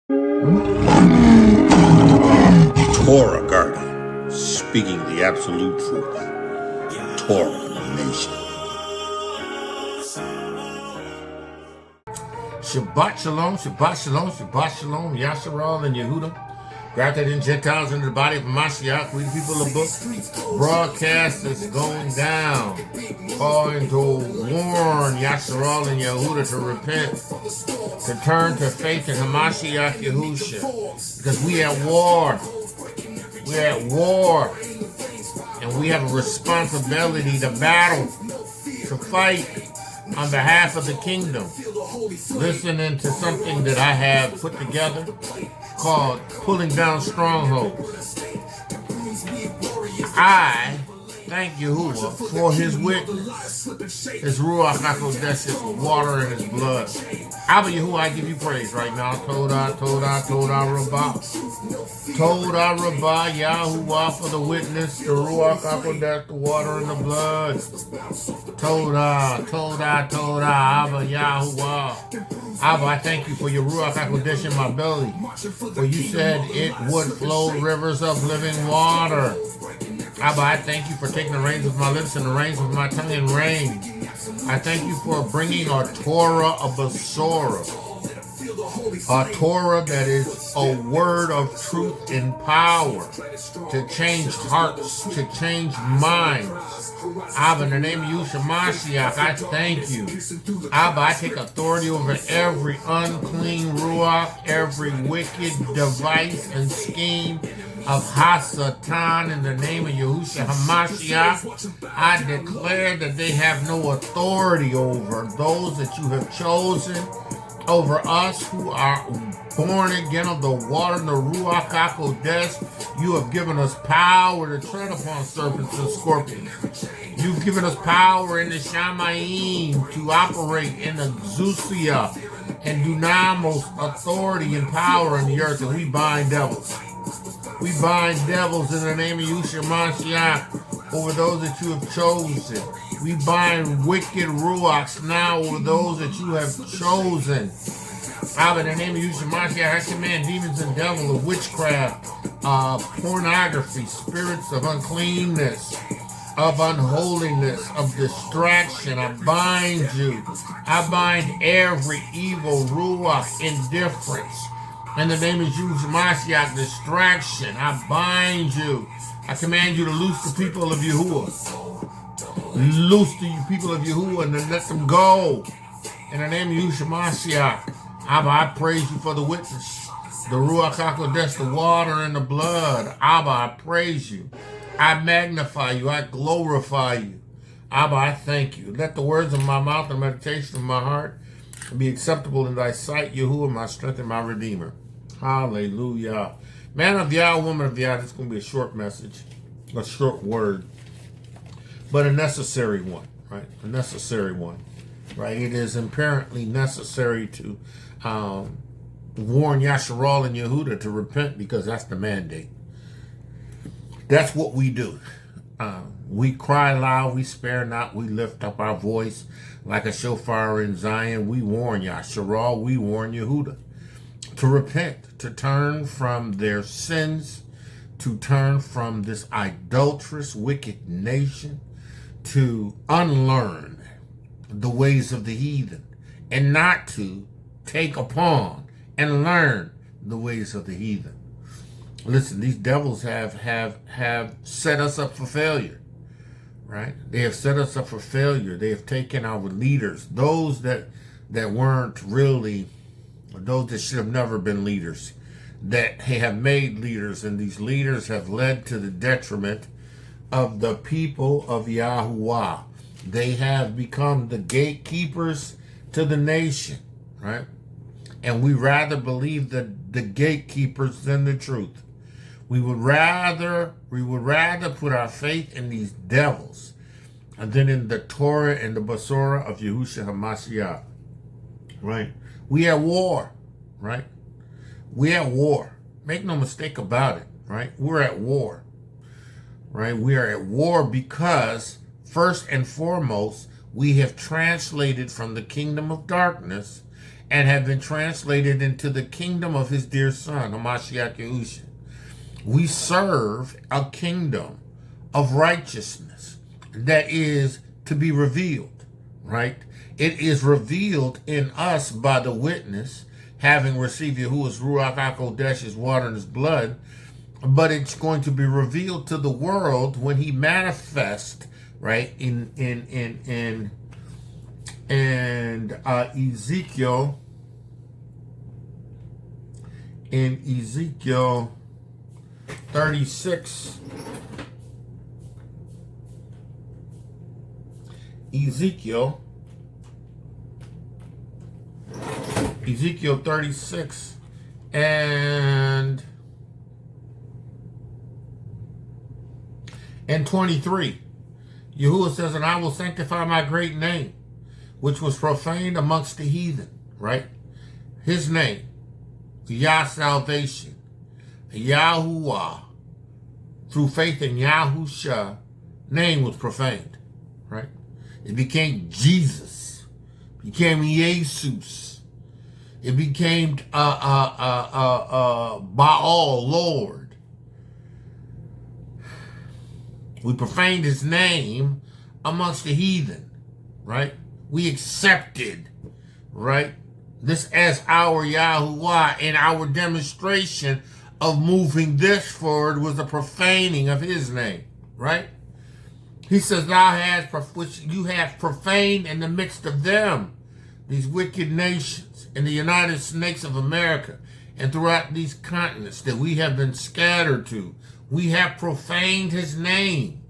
Torah Guardian, speaking the absolute truth. Torah Nation. Shabbat shalom, Shabbat shalom, Shabbat shalom, Yasharal and Yehudah. Grafted in Gentiles into the body of Mashiach, we the people of the book. Broadcast is going down. Calling to warn Yasharal and Yehudah to repent, to turn to faith in Hamashiach Yahusha. Because we at war. We're at war. And we have a responsibility to battle, to fight on behalf of the kingdom. Listening to something that I have put together called Pulling Down Strongholds. I thank Yahuwah for his witness, his Ruach HaKodesh, his water and his blood. Abba Yahuwah, I give you praise right now. Todah, Todah, Todah Rabbah. Todah Rabbah, Yahuwah, for the witness, the Ruach HaKodesh, the water and the blood. Todah, Todah, Todah, Abba Yahuwah. Abba, I thank you for your Ruach HaKodesh in my belly. For you said it would flow rivers of living water. Abba, I thank you for taking the reins of my lips and the reins of my tongue and reign. I thank you for bringing a Torah of Besorah. A Torah that is a word of truth and power to change hearts, to change minds. Abba, in the name of Yeshua Mashiach, I thank you. Abba, I take authority over every unclean ruach, every wicked device and scheme of Hasatan in the name of Yahushua HaMashiach. I declare that they have no authority over those that you have chosen, over us who are born again of the water and the Ruach HaKodesh. You have given us power to tread upon serpents and scorpions. You've given us power in the Shamayim to operate in the Exousia and Dunamos authority and power in the earth, and we bind devils. We bind devils in the name of Yeshua Mashiach over those that you have chosen. We bind wicked ruachs now over those that you have chosen. Abba, in the name of Yeshua Mashiach, I command demons and devils of witchcraft, pornography, spirits of uncleanness, of unholiness, of distraction. I bind you. I bind every evil ruach, indifference. In the name of Yeshua Mashiach, distraction, I bind you. I command you to loose the people of Yahuwah. Loose the people of Yahuwah and then let them go. In the name of Yeshua Mashiach, Abba, I praise you for the witness, the Ruach HaKodesh, the water and the blood. Abba, I praise you. I magnify you. I glorify you. Abba, I thank you. Let the words of my mouth and meditation of my heart be acceptable in thy sight, Yahuwah, my strength and my redeemer. Hallelujah. Man of Yah, woman of Yah, this is going to be a short message, a short word, but a necessary one, right? A necessary one, right? It is apparently necessary to warn Yasharal and Yehudah to repent because that's the mandate. That's what we do. We cry loud, we spare not, we lift up our voice like a shofar in Zion. We warn Yasharal, we warn Yehudah to repent, to turn from their sins, to turn from this idolatrous, wicked nation, to unlearn the ways of the heathen, and not to take upon and learn the ways of the heathen. Listen, these devils have set us up for failure, right? They have set us up for failure. They have taken our leaders, those that weren't really, those that should have never been leaders, that have made leaders, and these leaders have led to the detriment of the people of Yahuwah. They have become the gatekeepers to the nation, right? And we rather believe the gatekeepers than the truth. We would rather put our faith in these devils than in the Torah and the Besorah of Yahushua HaMashiach, right? We at war, right? We at war. Make no mistake about it, right? We're at war, right? We are at war because, first and foremost, we have translated from the kingdom of darkness and have been translated into the kingdom of his dear son, Hamashiach Yahushua. We serve a kingdom of righteousness that is to be revealed, right? It is revealed in us by the witness, having received Yahuwah's Ruach HaKodesh, his water and his blood, but it's going to be revealed to the world when he manifests, right, in Ezekiel, in Ezekiel 36, Ezekiel 36 and 23. Yahuwah says, and I will sanctify my great name, which was profaned amongst the heathen, right? His name, Yah salvation, Yahuah, through faith in Yahusha, name was profaned, right? It became Jesus, became Jesus. It became Baal, Lord. We profaned his name amongst the heathen, right? We accepted, right, this as our Yahuwah, and our demonstration of moving this forward was the profaning of his name, right? He says, which you have profaned in the midst of them, these wicked nations in the United States of America and throughout these continents that we have been scattered to. We have profaned his name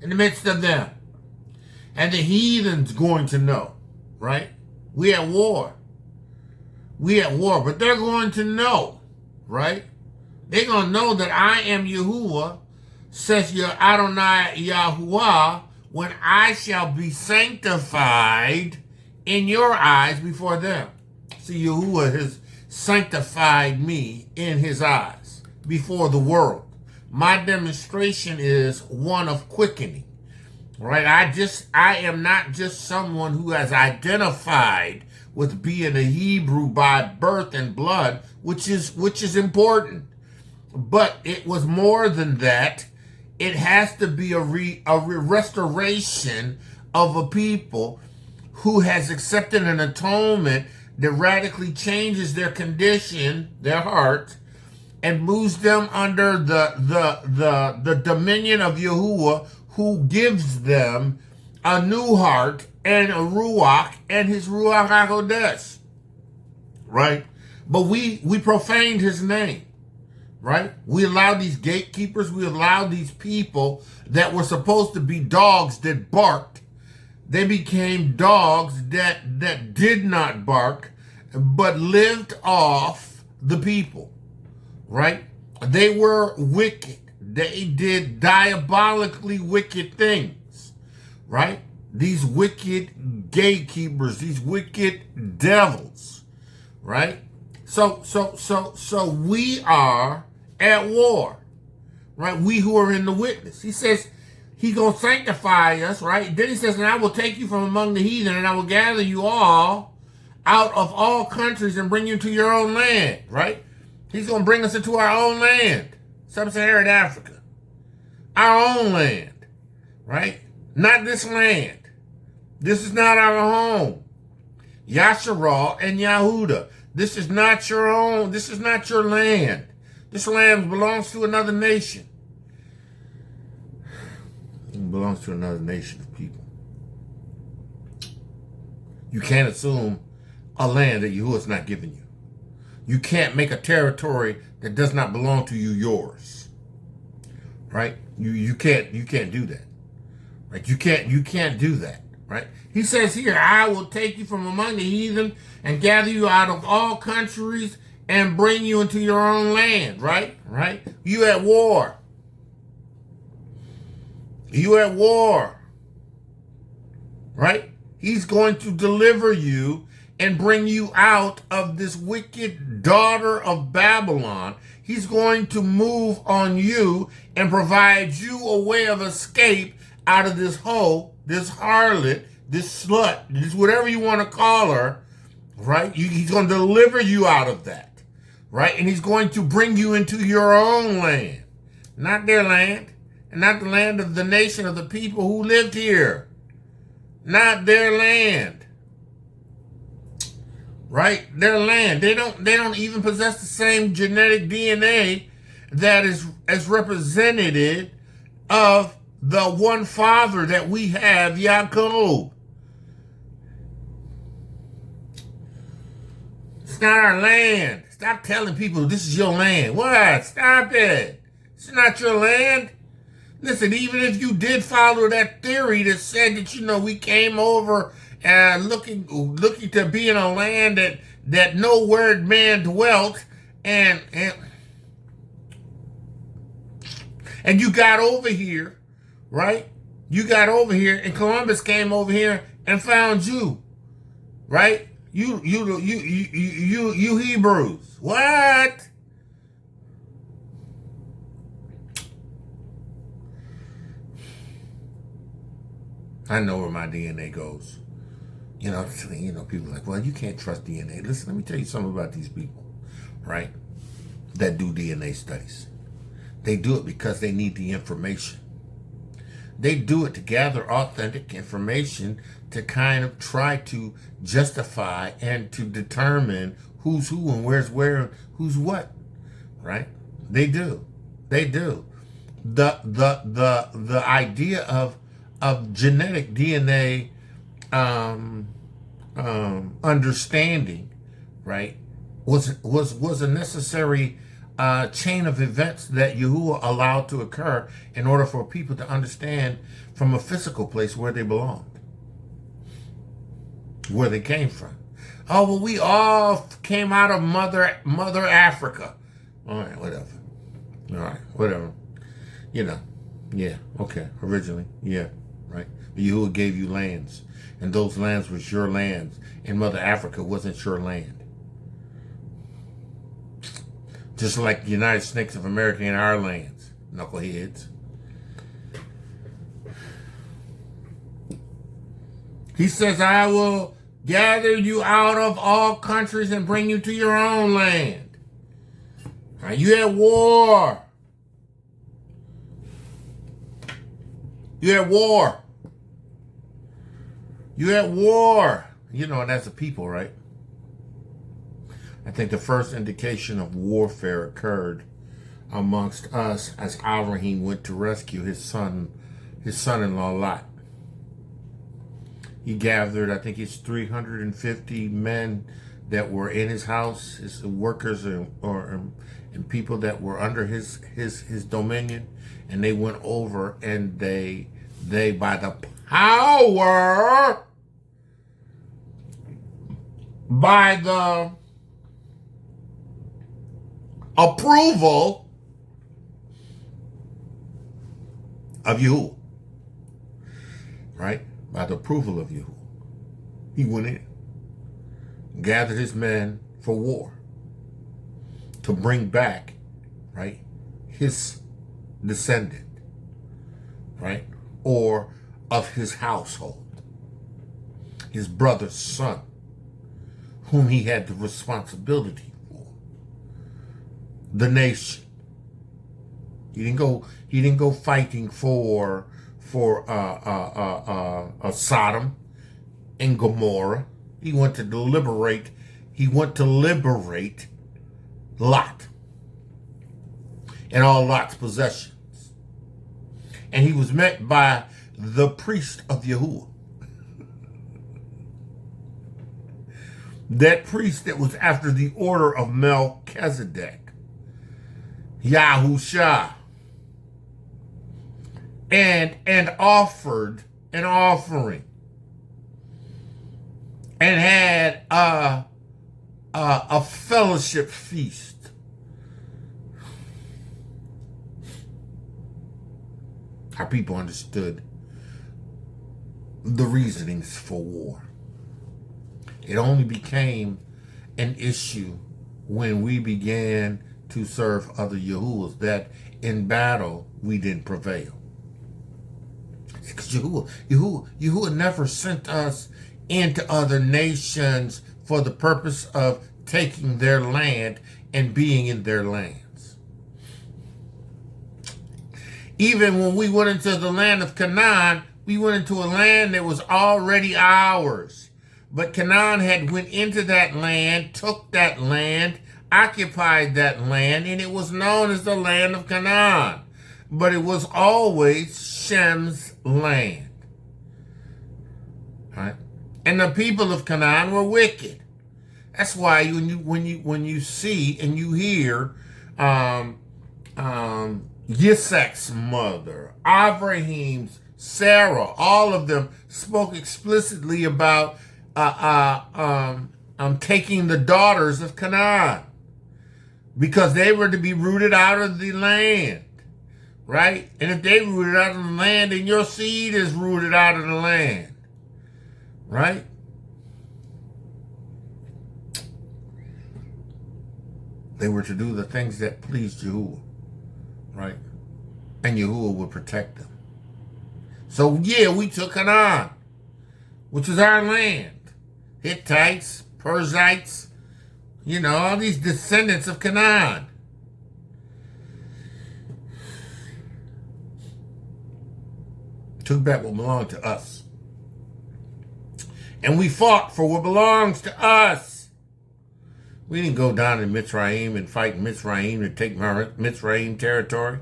in the midst of them. And the heathen's going to know, right? We at war. We at war, but they're going to know, right? They're going to know that I am Yahuwah, says your Adonai Yahuah, when I shall be sanctified in your eyes before them. See, Yahuwah has sanctified me in his eyes before the world. My demonstration is one of quickening, right? I am not just someone who has identified with being a Hebrew by birth and blood, which is important. But it was more than that. It has to be a restoration of a people who has accepted an atonement that radically changes their condition, their heart, and moves them under the dominion of Yahuwah, who gives them a new heart and a Ruach and his Ruach HaKodesh, right? But we profaned his name, right? We allowed these gatekeepers, we allowed these people that were supposed to be dogs that barked. They became dogs that did not bark, but lived off the people, right? They were wicked. They did diabolically wicked things, right? These wicked gatekeepers, these wicked devils, right? So we are at war, right? We who are in the witness. He says he's going to sanctify us, right? Then he says, and I will take you from among the heathen, and I will gather you all out of all countries and bring you to your own land, right? He's going to bring us into our own land, sub-Saharan Africa, our own land, right? Not this land. This is not our home. Yasharal and Yahudah. This is not your own. This is not your land. This land belongs to another nation. It belongs to another nation of people. You can't assume a land that Yahuwah is not giving you. You can't make a territory that does not belong to you yours. Right? You can't do that. Right? You can't do that. Right? He says here, I will take you from among the heathen and gather you out of all countries and bring you into your own land. Right? Right? You at war. You at war. Right? He's going to deliver you and bring you out of this wicked daughter of Babylon. He's going to move on you and provide you a way of escape out of this hoe, this harlot, this slut, this whatever you want to call her, right? He's going to deliver you out of that, right? And he's going to bring you into your own land, not their land, and not the land of the nation of the people who lived here, not their land, right? Their land. They don't even possess the same genetic DNA that is as representative of the one Father that we have, Yaakov. It's not our land. Stop telling people this is your land. What? Stop it. It's not your land. Listen, even if you did follow that theory that said that, we came over looking to be in a land that no word man dwelt, and you got over here, right? You got over here, and Columbus came over here and found you, right? You Hebrews. What? I know where my DNA goes. People are like, well, you can't trust DNA. Listen, let me tell you something about these people, right? That do DNA studies. They do it because they need the information. They do it to gather authentic information to kind of try to justify and to determine who's who and where's where and who's what, right? They do. The idea of genetic DNA understanding, right, was a necessary chain of events that Yahuwah allowed to occur in order for people to understand from a physical place where they belonged, where they came from. Oh, well, we all came out of Mother Africa. All right, whatever. Yeah, okay, originally, yeah, right. But Yahuwah gave you lands, and those lands was your lands, and Mother Africa wasn't your land. Just like the United States of America in our lands, knuckleheads. He says, I will gather you out of all countries and bring you to your own land. Now, you at war. You're at war. And that's a people, right? I think the first indication of warfare occurred amongst us as Abraham went to rescue his son-in-law Lot. He gathered, I think it's 350 men that were in his house, his workers and people that were under his dominion, and they went over and they by the power, by the approval of Yahuwah, right? By the approval of Yahuwah, he went in, gathered his men for war to bring back, right, his descendant, right, or of his household, his brother's son, whom he had the responsibility for, the nation. He didn't go fighting for Sodom and Gomorrah. He went to liberate Lot and all Lot's possessions. And he was met by the priest of Yahuwah. That priest that was after the order of Melchizedek, Yahusha, and offered an offering and had a fellowship feast. Our people understood the reasonings for war. It only became an issue when we began to serve other Yahuwahs that in battle we didn't prevail. Because Yahuwah never sent us into other nations for the purpose of taking their land and being in their lands. Even when we went into the land of Canaan, we went into a land that was already ours. But Canaan had went into that land, took that land, occupied that land, and it was known as the land of Canaan. But it was always Shem's land. Right? And the people of Canaan were wicked. That's why when you see and you hear Yitzhak's mother, Abraham's, Sarah, all of them spoke explicitly about taking the daughters of Canaan because they were to be rooted out of the land, right? And if they rooted out of the land, then your seed is rooted out of the land, right? They were to do the things that pleased Yahuah, right? And Yahuah would protect them. So yeah, we took Canaan, which is our land. Hittites, Perizzites, all these descendants of Canaan. Took back what belonged to us. And we fought for what belongs to us. We didn't go down to Mitzrayim and fight Mitzrayim to take Mitzrayim territory.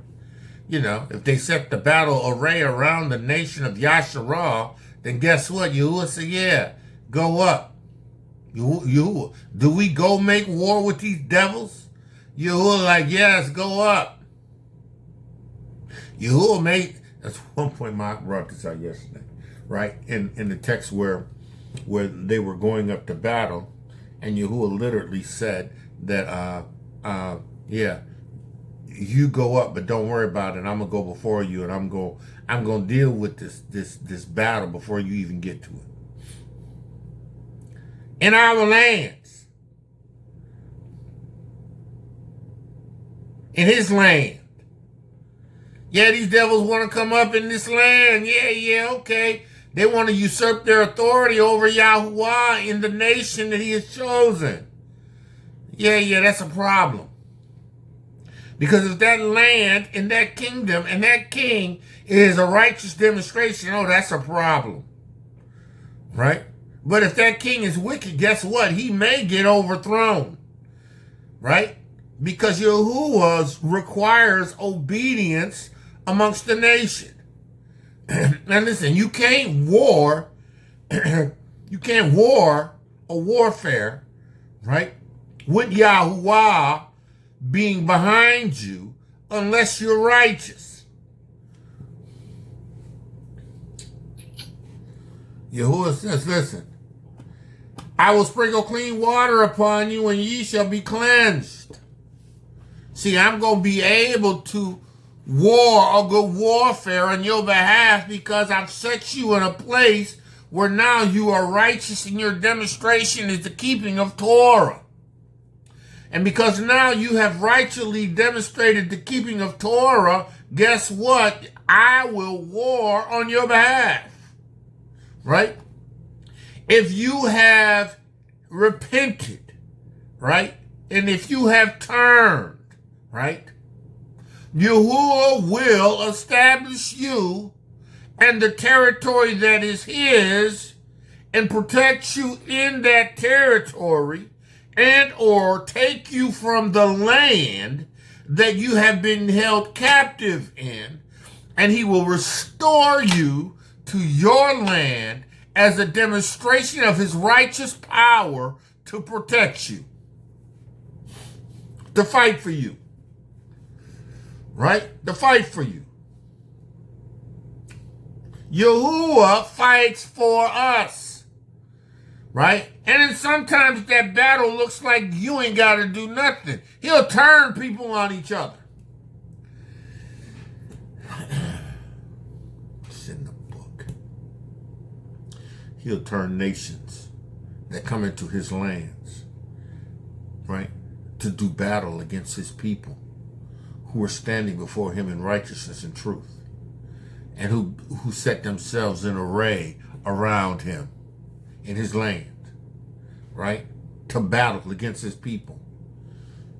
If they set the battle array around the nation of Yasharah, then guess what? Yahuah said, yeah, go up. Yahuah, do we go make war with these devils? Yahuah like, yes, go up. Yahuah made, that's one point Mark brought this out yesterday, right? In the text where they were going up to battle, and Yahuah literally said that, yeah, you go up, but don't worry about it. I'm gonna go before you, and I'm gonna deal with this battle before you even get to it. In our lands, in his land. Yeah, these devils want to come up in this land. Yeah, okay. They want to usurp their authority over Yahuah in the nation that he has chosen. Yeah, that's a problem. Because if that land and that kingdom and that king is a righteous demonstration, that's a problem. Right? But if that king is wicked, guess what? He may get overthrown. Right? Because Yahuwah requires obedience amongst the nation. Now listen, you can't war a warfare, right, with Yahuwah being behind you unless you're righteous. Yahuwah says, listen, I will sprinkle clean water upon you and ye shall be cleansed. See, I'm going to be able to war a good warfare on your behalf because I've set you in a place where now you are righteous and your demonstration is the keeping of Torah. And because now you have righteously demonstrated the keeping of Torah, guess what? I will war on your behalf. Right? If you have repented, right? And if you have turned, right? Yahuwah will establish you and the territory that is his and protect you in that territory and or take you from the land that you have been held captive in, and he will restore you to your land as a demonstration of his righteous power to protect you, to fight for you. Right? To fight for you. Yahuwah fights for us. Right? And then sometimes that battle looks like you ain't got to do nothing. He'll turn people on each other. It's in the book. He'll turn nations that come into his lands, right, to do battle against his people who are standing before him in righteousness and truth, and who set themselves in array around him in his land, right? to battle against his people,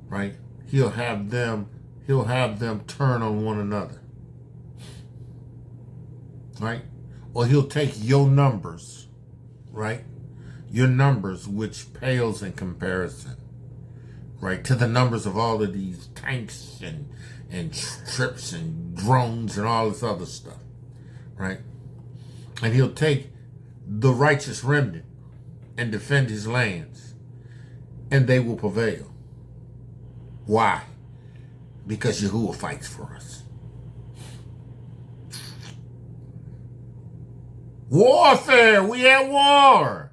right? He'll have them turn on one another, right? Or he'll take your numbers, right? Your numbers, which pales in comparison, right, to the numbers of all of these tanks and trips and drones and all this other stuff, right? And he'll take the righteous remnant and defend his lands, and they will prevail. Why? Because Yahuwah fights for us. Warfare, we at war.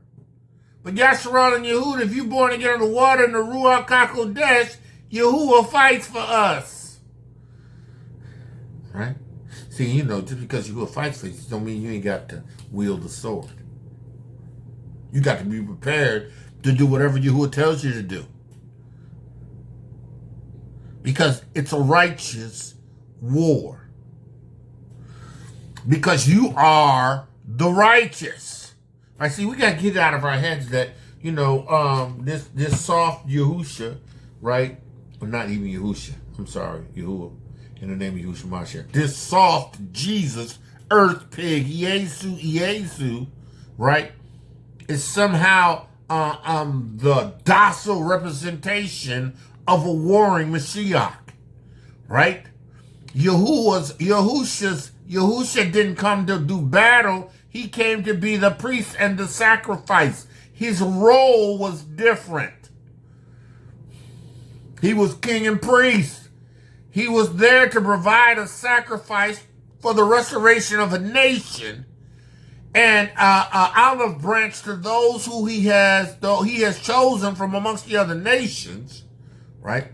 But Yasharal and Yahuwah, if you born again in the water in the Ruach HaKodesh, Yahuwah fights for us. Right? See, you know, just because Yahuwah fights for you, don't mean you ain't got to wield the sword. You got to be prepared to do whatever Yahuwah tells you to do. Because it's a righteous war. Because you are the righteous. I see, we got to get out of our heads that, you know, this soft Yahusha, right? Or not even Yahusha. I'm sorry, Yahuwah. In the name of Yahushua Mashiach. This soft Jesus, earth pig, Yesu, right? Is somehow the docile representation of a warring Mashiach, right? Yahusha didn't come to do battle. He came to be the priest and the sacrifice. His role was different. He was king and priest. He was there to provide a sacrifice for the restoration of a nation and olive branch to those who he has chosen from amongst the other nations, right?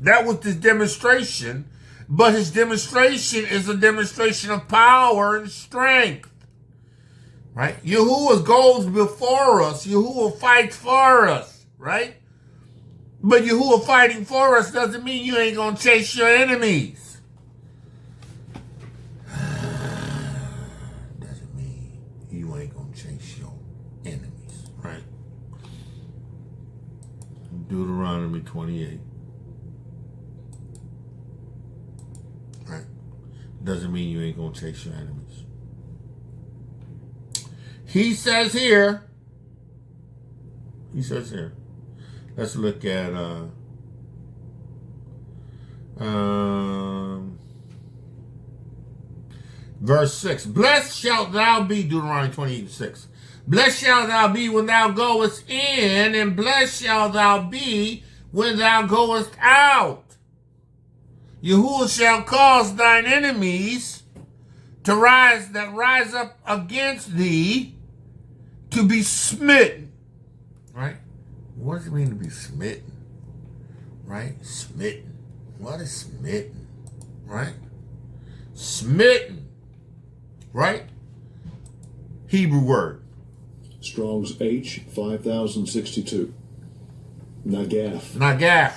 That was his demonstration, but his demonstration is a demonstration of power and strength, right? Yahuwah goes before us. Yahuwah fights for us, right? But Yahuwah fighting for us doesn't mean you ain't gonna chase your enemies. Doesn't mean you ain't gonna chase your enemies, right? Deuteronomy 28. Right? Doesn't mean you ain't gonna chase your enemies. He says here, let's look at verse 6. Blessed shalt thou be, Deuteronomy 28:6. Blessed shalt thou be when thou goest in, and blessed shalt thou be when thou goest out. Yahuwah shall cause thine enemies to rise up against thee to be smitten. Right? What does it mean to be smitten? Right? Smitten. What is smitten? Right? Smitten. Right? Hebrew word. Strong's H 5062. Nagaf. Nagaf.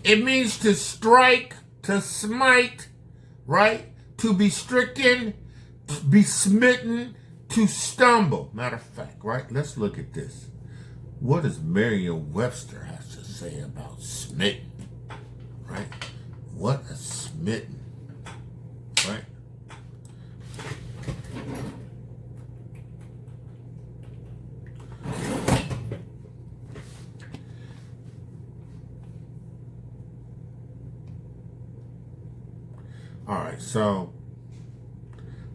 It means to strike, to smite, right? To be stricken, to be smitten, to stumble. Matter of fact, right? Let's look at this. What does Merriam-Webster have to say about smitten? Right? What is smitten? Right? All right, so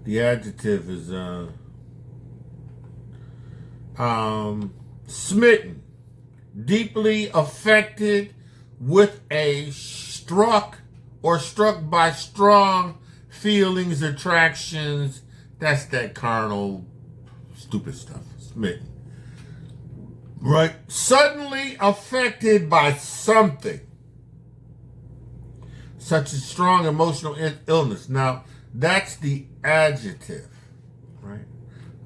the adjective is smitten, deeply affected with a struck by strong feelings, attractions. That's that carnal, stupid stuff. Smitten. Right? Suddenly affected by something, such as strong emotional illness. Now, that's the adjective, right?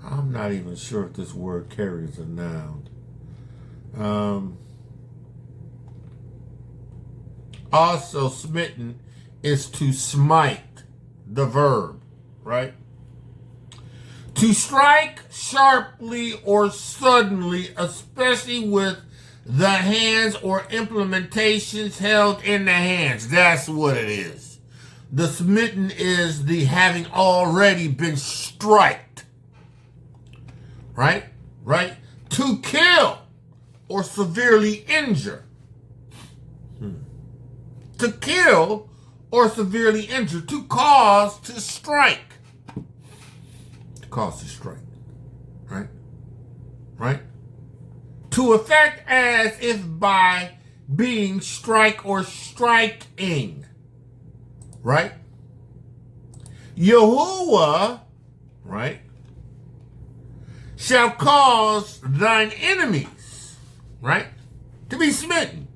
I'm not even sure if this word carries a noun. Also, smitten is to smite, the verb, right? To strike sharply or suddenly, especially with the hands or implementations held in the hands. That's what it is. The smitten is the having already been striked. Right? Right? To kill or severely injure. To kill or severely injure. To cause to strike. To cause to strike. Right? Right? To effect as if by being strike or striking. Right? Yahuah, right, shall cause thine enemies, right, to be smitten.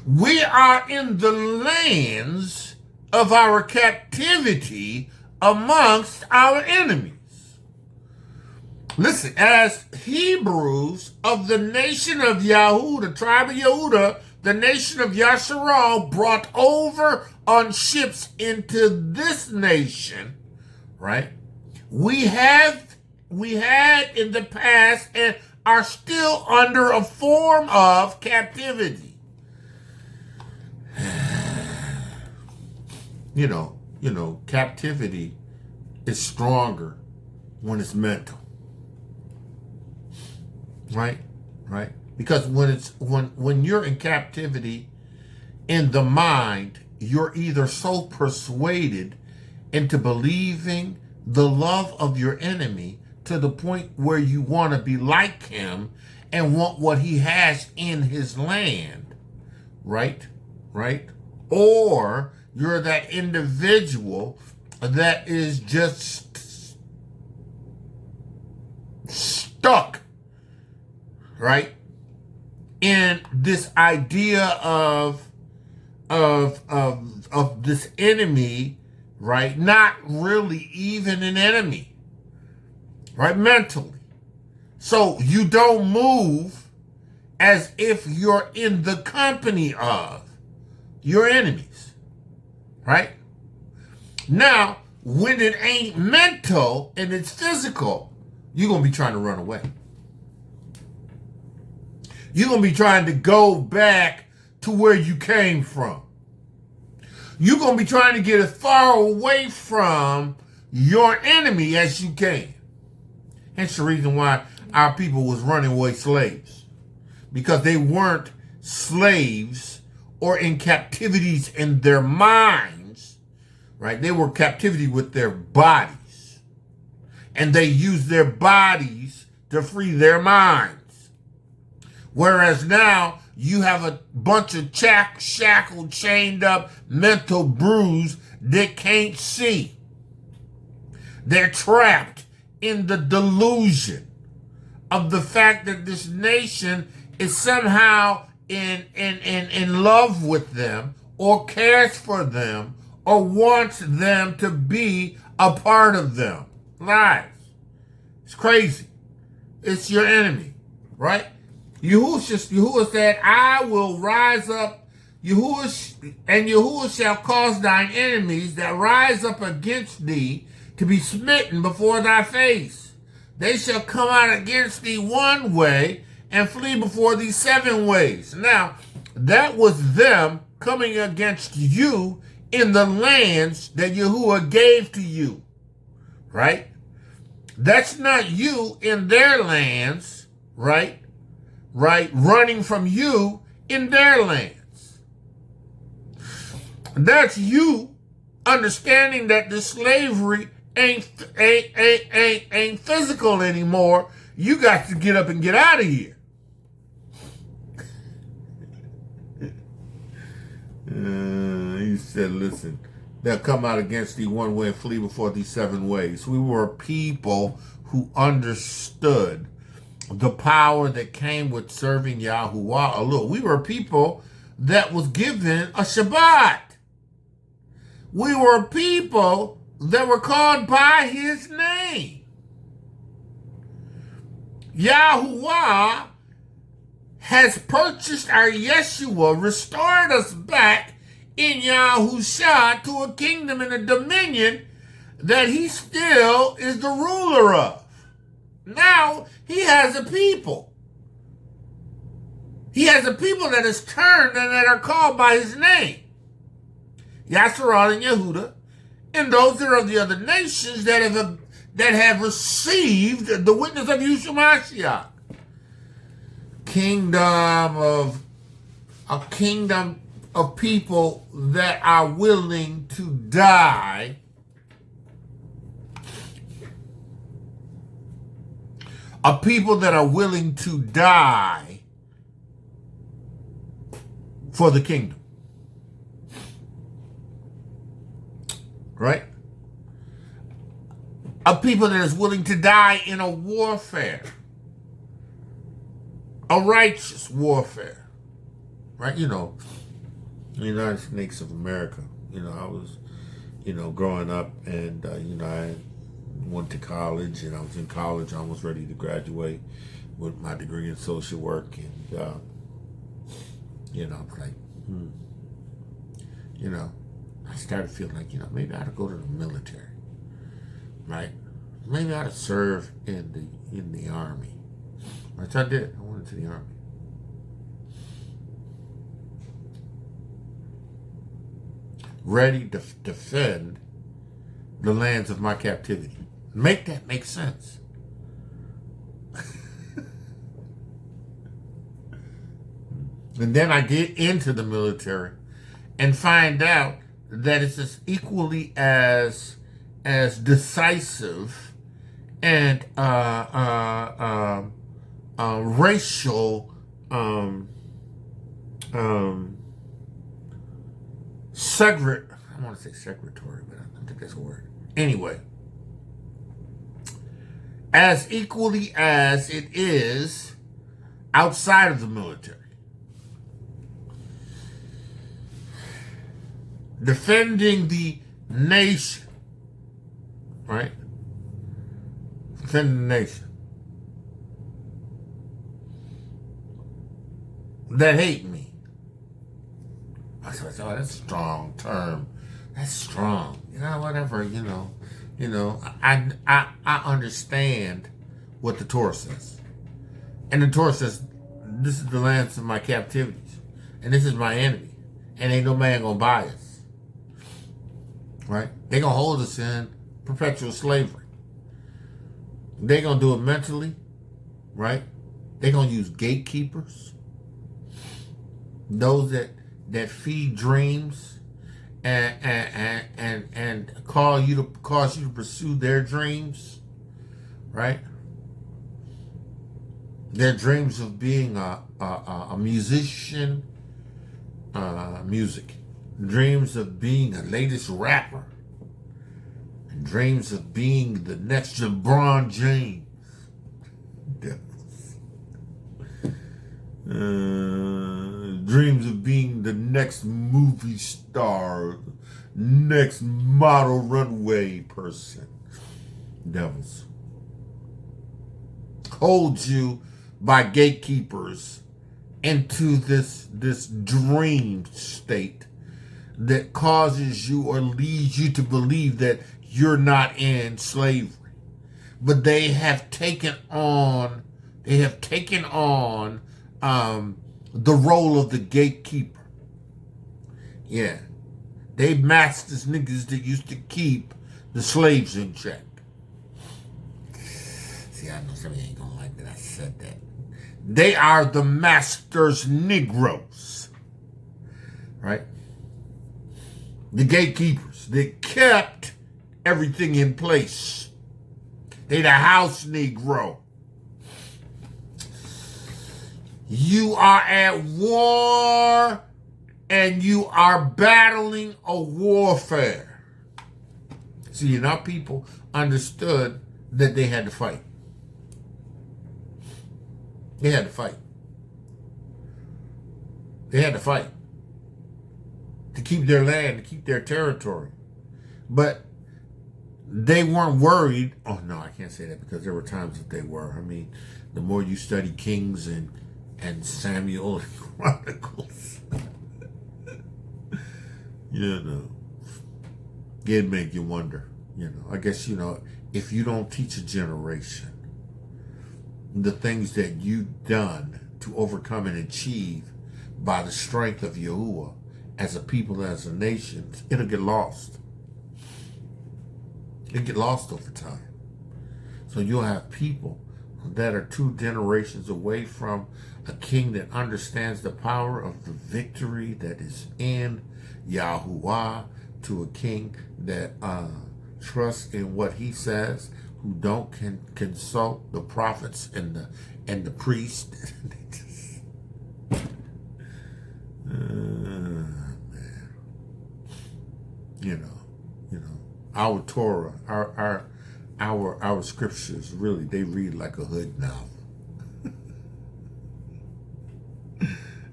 We are in the lands of our captivity amongst our enemies. Listen, as Hebrews of the nation of Yahuah, the tribe of Yehudah, the nation of Yasharal, brought over on ships into this nation, right? We had in the past and are still under a form of captivity. You know, captivity is stronger when it's mental. Right? Right? Because when you're in captivity in the mind, you're either so persuaded into believing the love of your enemy to the point where you want to be like him and want what he has in his land, right? Right? Or you're that individual that is just stuck, right, in this idea of this enemy, right, not really even an enemy, right, mentally. So you don't move as if you're in the company of your enemies, right? Now, when it ain't mental and it's physical, you're going to be trying to run away. You're going to be trying to go back to where you came from. You're going to be trying to get as far away from your enemy as you can. Hence the reason why our people was running away slaves. Because they weren't slaves or in captivities in their minds, right? They were captivity with their bodies. And they used their bodies to free their minds. Whereas now, you have a bunch of shackled, chained up, mental bruised that can't see. They're trapped in the delusion of the fact that this nation is somehow in love with them or cares for them or wants them to be a part of them. Lies. It's crazy. It's your enemy, right? Yahuah said, I will rise up, Yahuah shall cause thine enemies that rise up against thee to be smitten before thy face. They shall come out against thee one way and flee before thee 7 ways. Now, that was them coming against you in the lands that Yahuah gave to you, right? That's not you in their lands, right? Right, running from you in their lands. That's you understanding that the slavery ain't physical anymore. You got to get up and get out of here. He said, listen, they'll come out against thee one way and flee before thee 7 ways. We were people who understood the power that came with serving Yahuah. Look, we were people that was given a Shabbat. We were people that were called by his name. Yahuah has purchased our Yeshua, restored us back in Yahusha to a kingdom and a dominion that he still is the ruler of. Now he has a people. He has a people that is turned and that are called by his name. Yasharal and Yehudah, and those that are of the other nations that have received the witness of Yeshua Mashiach. A kingdom of people that are willing to die a people that are willing to die for the kingdom. Right? A people that is willing to die in a warfare. A righteous warfare. Right? You know, the United States of America. You know, I was, growing up and, I went to college, and I was in college, almost ready to graduate with my degree in social work, and I was like, I started feeling like, maybe I ought to go to the military, right? Maybe I ought to serve in the army, which I did. I went into the army. Ready to defend the lands of my captivity. Make that make sense. And then I get into the military and find out that it's as equally as decisive and racial I want to say segregatory, but I don't think that's a word. Anyway, as equally as it is outside of the military. Defending the nation, right? Defending the nation that hate me. I said, oh, that's a strong term. That's strong. Whatever, I understand what the Torah says. And the Torah says, this is the lands of my captivities. And this is my enemy. And ain't no man gonna buy us. Right? They gonna hold us in perpetual slavery. They gonna do it mentally. Right? They gonna use gatekeepers. Those that feed dreams and cause you to pursue their dreams, right? Their dreams of being a musician, music, dreams of being a latest rapper, and dreams of being the next LeBron James. Dreams of being the next movie star, next model runway person. Devils. Hold you by gatekeepers into this dream state that causes you or leads you to believe that you're not in slavery. But they have taken on the role of the gatekeeper. Yeah. They masters niggas that used to keep the slaves in check. See, I know some of you ain't gonna like that I said that. They are the masters Negroes. Right? The gatekeepers. They kept everything in place. They the house Negro. You are at war and you are battling a warfare. See, our people understood that they had to fight. They had to fight. They had to fight to keep their land, to keep their territory. But they weren't worried. Oh, no, I can't say that because there were times that they were. I mean, the more you study Kings and Samuel and Chronicles, it'd make you wonder. I guess, if you don't teach a generation the things that you've done to overcome and achieve by the strength of Yahuah as a people, as a nation, it'll get lost. It'll get lost over time. So you'll have people that are 2 generations away from a king that understands the power of the victory that is in Yahuah, to a king that trusts in what he says, who don't consult the prophets and the priest. Man. Our Torah, our scriptures, really, they read like a hood novel.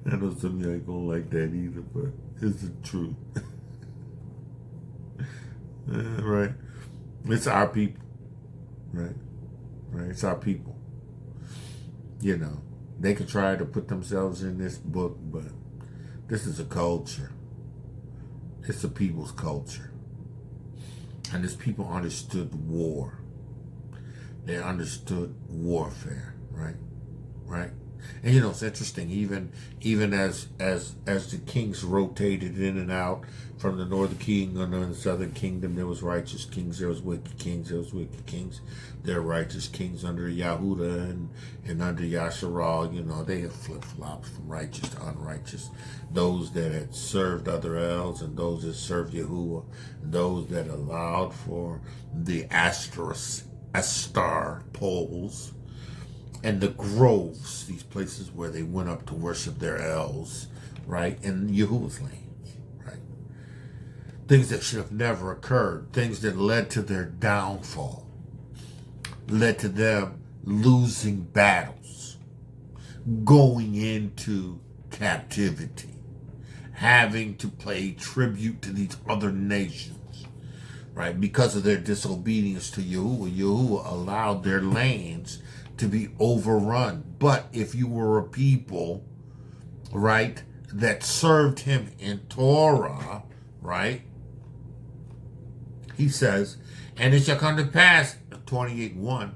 I know some of you ain't gonna like that either, but it's the truth. Right? It's our people. Right? It's our people. They can try to put themselves in this book, but this is a culture. It's a people's culture. And this people understood war. They understood warfare, right? And it's interesting, even as the kings rotated in and out from the northern kingdom and the southern kingdom, there was righteous kings, there was wicked kings, There were righteous kings under Yahudah and under Yasharal. They had flip-flops from righteous to unrighteous. Those that had served other elves and those that served Yahuah, those that allowed for the Astar poles and the groves, these places where they went up to worship their elves, right, in Yahuwah's land, right? Things that should have never occurred, things that led to their downfall, led to them losing battles, going into captivity, having to pay tribute to these other nations, right? Because of their disobedience to Yahuwah, Yahuwah allowed their lands to be overrun. But if you were a people, right, that served him in Torah, right, he says, and it shall come to pass, 28:1,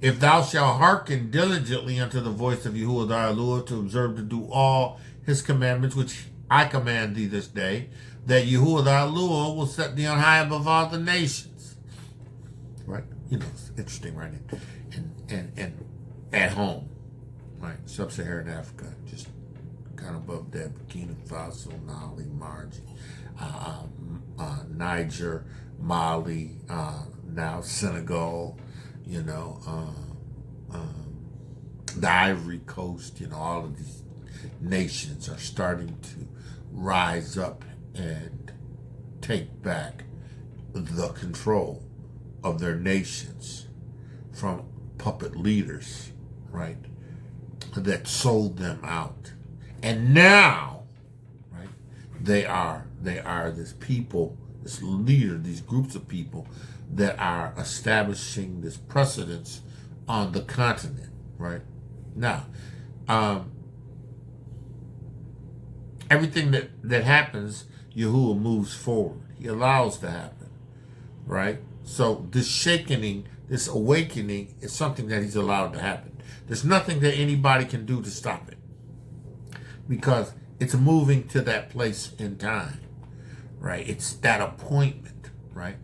if thou shalt hearken diligently unto the voice of Yahuwah thy Elohim, to observe to do all his commandments which I command thee this day, that Yahuwah thy Elohim will set thee on high above all the nations. Right? It's interesting, right? And at home, right? Sub-Saharan Africa, just kind of above that, Burkina Faso, Mali, Margie, Niger, Mali, now Senegal, the Ivory Coast, all of these nations are starting to rise up and take back the control of their nations from puppet leaders, right, that sold them out. And now, right, they are this people, this leader, these groups of people that are establishing this precedence on the continent, right? Now, everything that happens, Yahuwah moves forward. He allows to happen, right? So this shaking, this awakening is something that he's allowed to happen. There's nothing that anybody can do to stop it, because it's moving to that place in time, right? It's that appointment, right?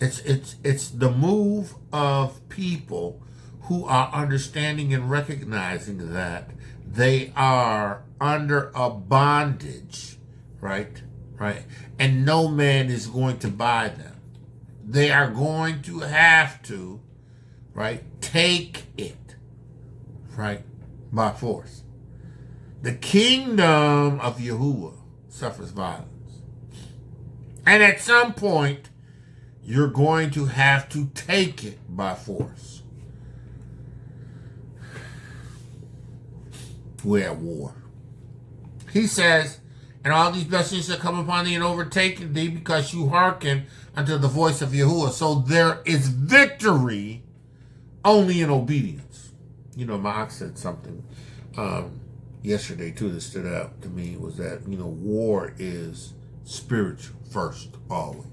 It's the move of people who are understanding and recognizing that they are under a bondage, right? And no man is going to buy them. They are going to have to, right, take it, right, by force. The kingdom of Yahuwah suffers violence. And at some point, you're going to have to take it by force. We're at war. He says, and all these blessings shall come upon thee and overtake thee, because you hearken unto the voice of Yahuwah. So there is victory only in obedience. Ma'ak said something yesterday too that stood out to me, was that, war is spiritual first, always.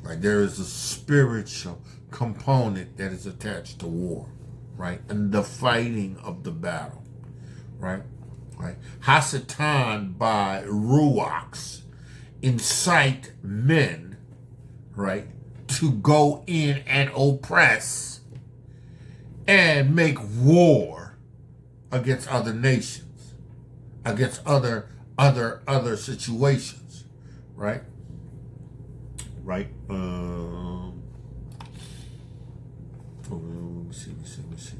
Right? There is a spiritual component that is attached to war, right? And the fighting of the battle, right? Right? Hasatan by Ruachs incite men, right, to go in and oppress and make war against other nations, against other situations, right? Right? Let me see.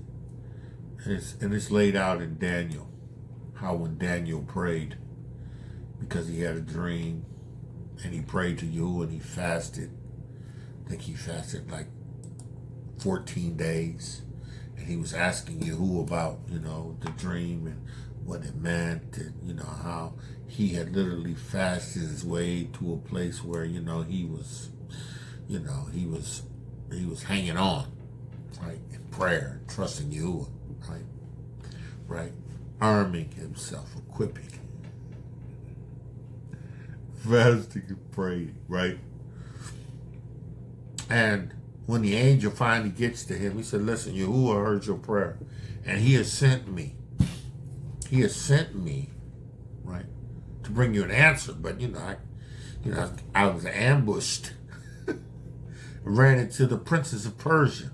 And it's laid out in Daniel, how when Daniel prayed, because he had a dream, and he prayed to Yahuwah and he fasted. I think he fasted like 14 days. And he was asking Yahuwah about, the dream and what it meant, and, how he had literally fasted his way to a place where, he was hanging on, right, in prayer, trusting Yahuwah, right, arming himself, equipping, fasting and praying, right? And when the angel finally gets to him, he said, listen, Yahuwah heard your prayer, and he has sent me. He has sent me, right, to bring you an answer. But, I was ambushed, ran into the princes of Persia,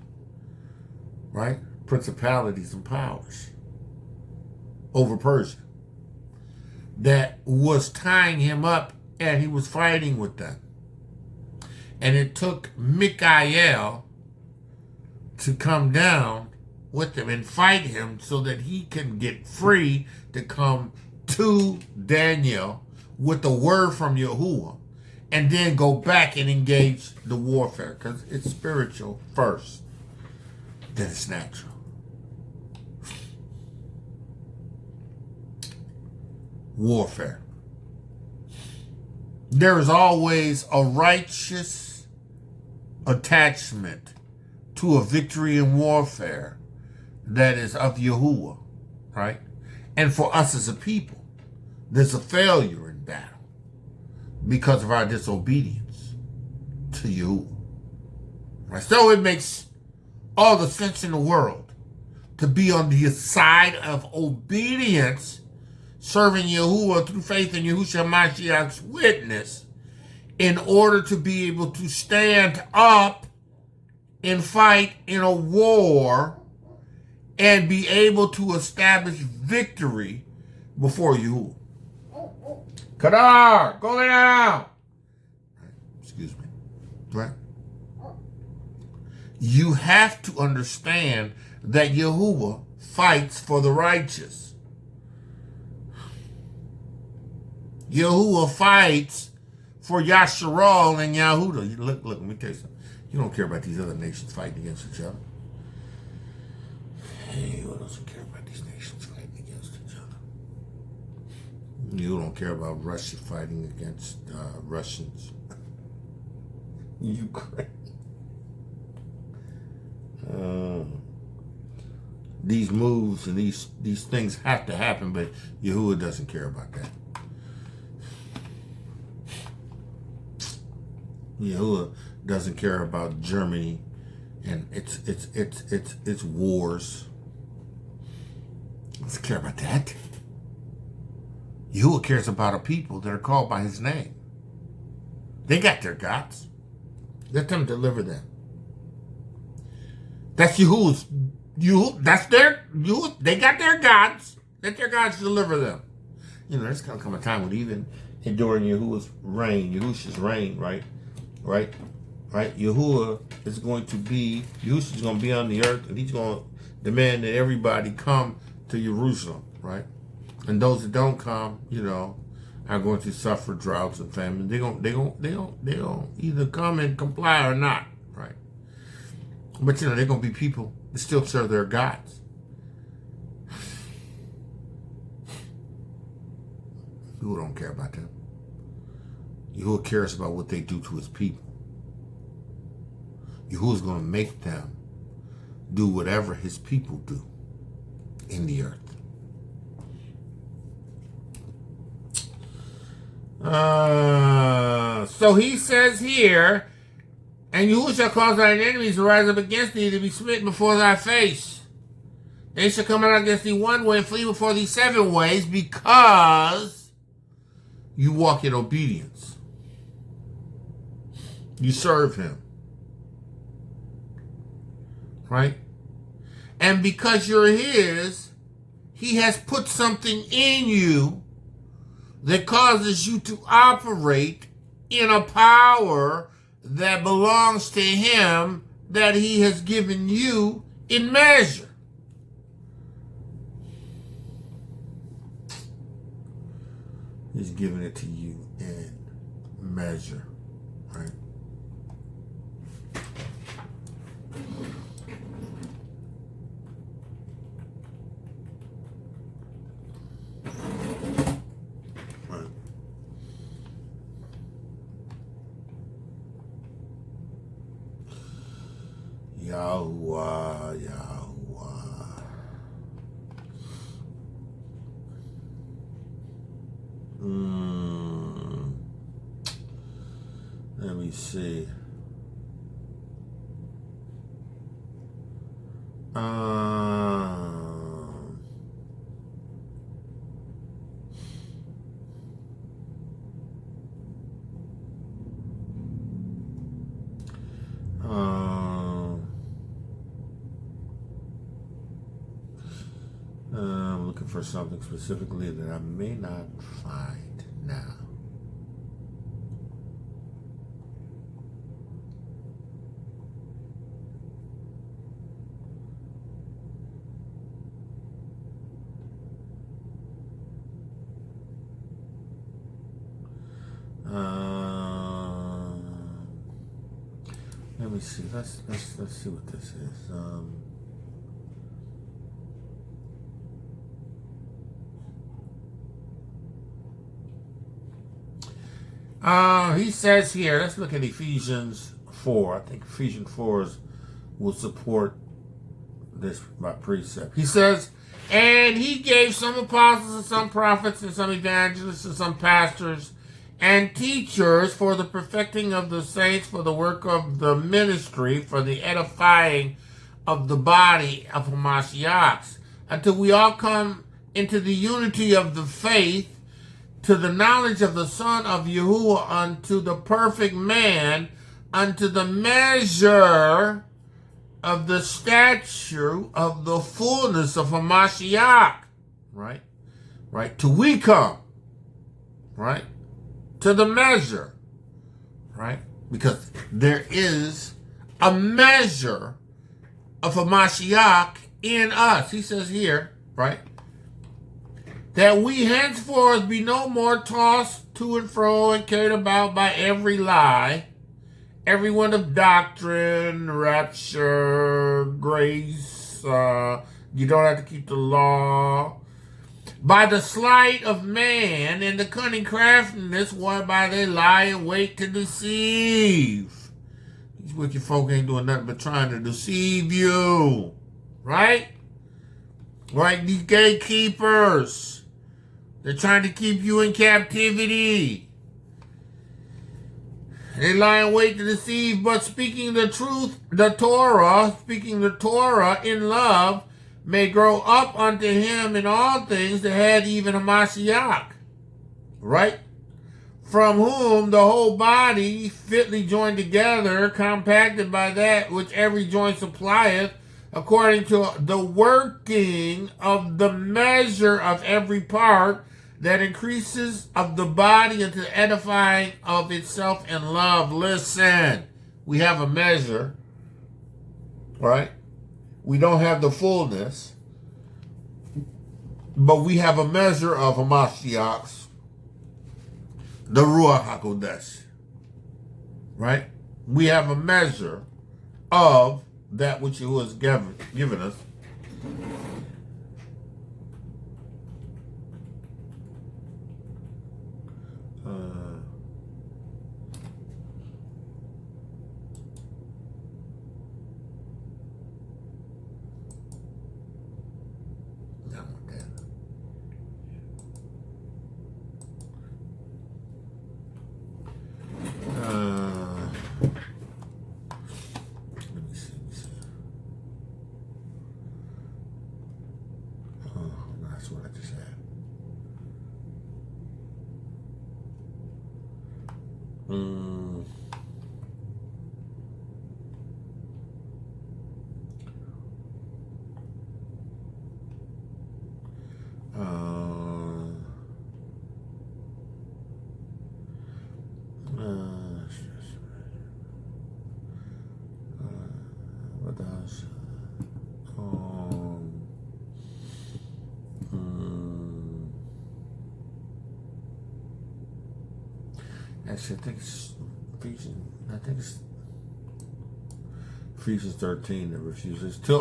right, principalities and powers over Persia, that was tying him up, and he was fighting with them. And it took Michael to come down with him and fight him so that he can get free to come to Daniel with the word from Yahuwah and then go back and engage the warfare, because it's spiritual first, then it's natural. Warfare. There is always a righteous attachment to a victory in warfare that is of Yahuwah, right? And for us as a people, there's a failure in battle because of our disobedience to Yahuwah. Right? So it makes all the sense in the world to be on the side of obedience, serving Yahuwah through faith in Yahushua Mashiach's witness, in order to be able to stand up and fight in a war and be able to establish victory before Yahuwah. Kadar, go lay down. Excuse me. Right? You have to understand that Yahuwah fights for the righteous. Yahuwah fights for Yasharal and Yahudah. Look, let me tell you something. You don't care about these other nations fighting against each other. Hey, who doesn't care about these nations fighting against each other? You don't care about Russia fighting against Russians. Ukraine. These moves and these things have to happen, but Yahuwah doesn't care about that. Yahuwah doesn't care about Germany and its wars. He doesn't care about that. Yahuwah cares about a people that are called by his name. They got their gods. Let them deliver them. That's Yahuwah's. That's their. They got their gods. Let their gods deliver them. There's going to come a time when even during Yahushua's reign, right? Yahuwah is going to be. Yahushua's going to be on the earth, and he's going to demand that everybody come to Jerusalem, right? And those that don't come, are going to suffer droughts and famine. They don't either come and comply or not, right? But they're going to be people that still serve their gods. Yahuwah don't care about them. Yahuwah cares about what they do to his people. Yahuwah's going to make them do whatever his people do in the earth. So he says here And Yahuwah shall cause thine enemies to rise up against thee, to be smitten before thy face. They shall come out against thee one way and flee before thee 7 ways, because you walk in obedience. You serve him. Right? And because you're his, he has put something in you that causes you to operate in a power that belongs to him, that he has given you in measure. He's giving it to you in measure, right? Yahuah, Yahuah. Let me see. I'm looking for something specifically that I may not find now. Let me see. Let's see what this is. He says here, let's look at Ephesians 4. I think Ephesians 4 will support this by precept. He says, and he gave some apostles and some prophets and some evangelists and some pastors and teachers for the perfecting of the saints, for the work of the ministry, for the edifying of the body of Hamashiach, until we all come into the unity of the faith, to the knowledge of the Son of Yahuwah, unto the perfect man, unto the measure of the stature of the fullness of Hamashiach. Right? Right? Till we come. Right? To the measure. Right? Because there is a measure of Hamashiach in us. He says here, right? That we henceforth be no more tossed to and fro and carried about by every lie, every one of doctrine, rapture, grace, you don't have to keep the law, by the sleight of man and the cunning craftiness whereby they lie in wait to deceive. These wicked folk ain't doing nothing but trying to deceive you, right? Right, these gatekeepers. They're trying to keep you in captivity. They lie in wait to deceive, but speaking the truth, speaking the Torah in love, may grow up unto him in all things that had even a Mashiach. Right? From whom the whole body, fitly joined together, compacted by that which every joint supplieth, according to the working of the measure of every part, that increases of the body into the edifying of itself in love. Listen, we have a measure, right? We don't have the fullness, but we have a measure of Hamashiach's, the Ruach HaKodesh, right? We have a measure of that which He has given us. Mm. What else? Actually, I think it's Ephesians. I think it's Ephesians 13 that refuses till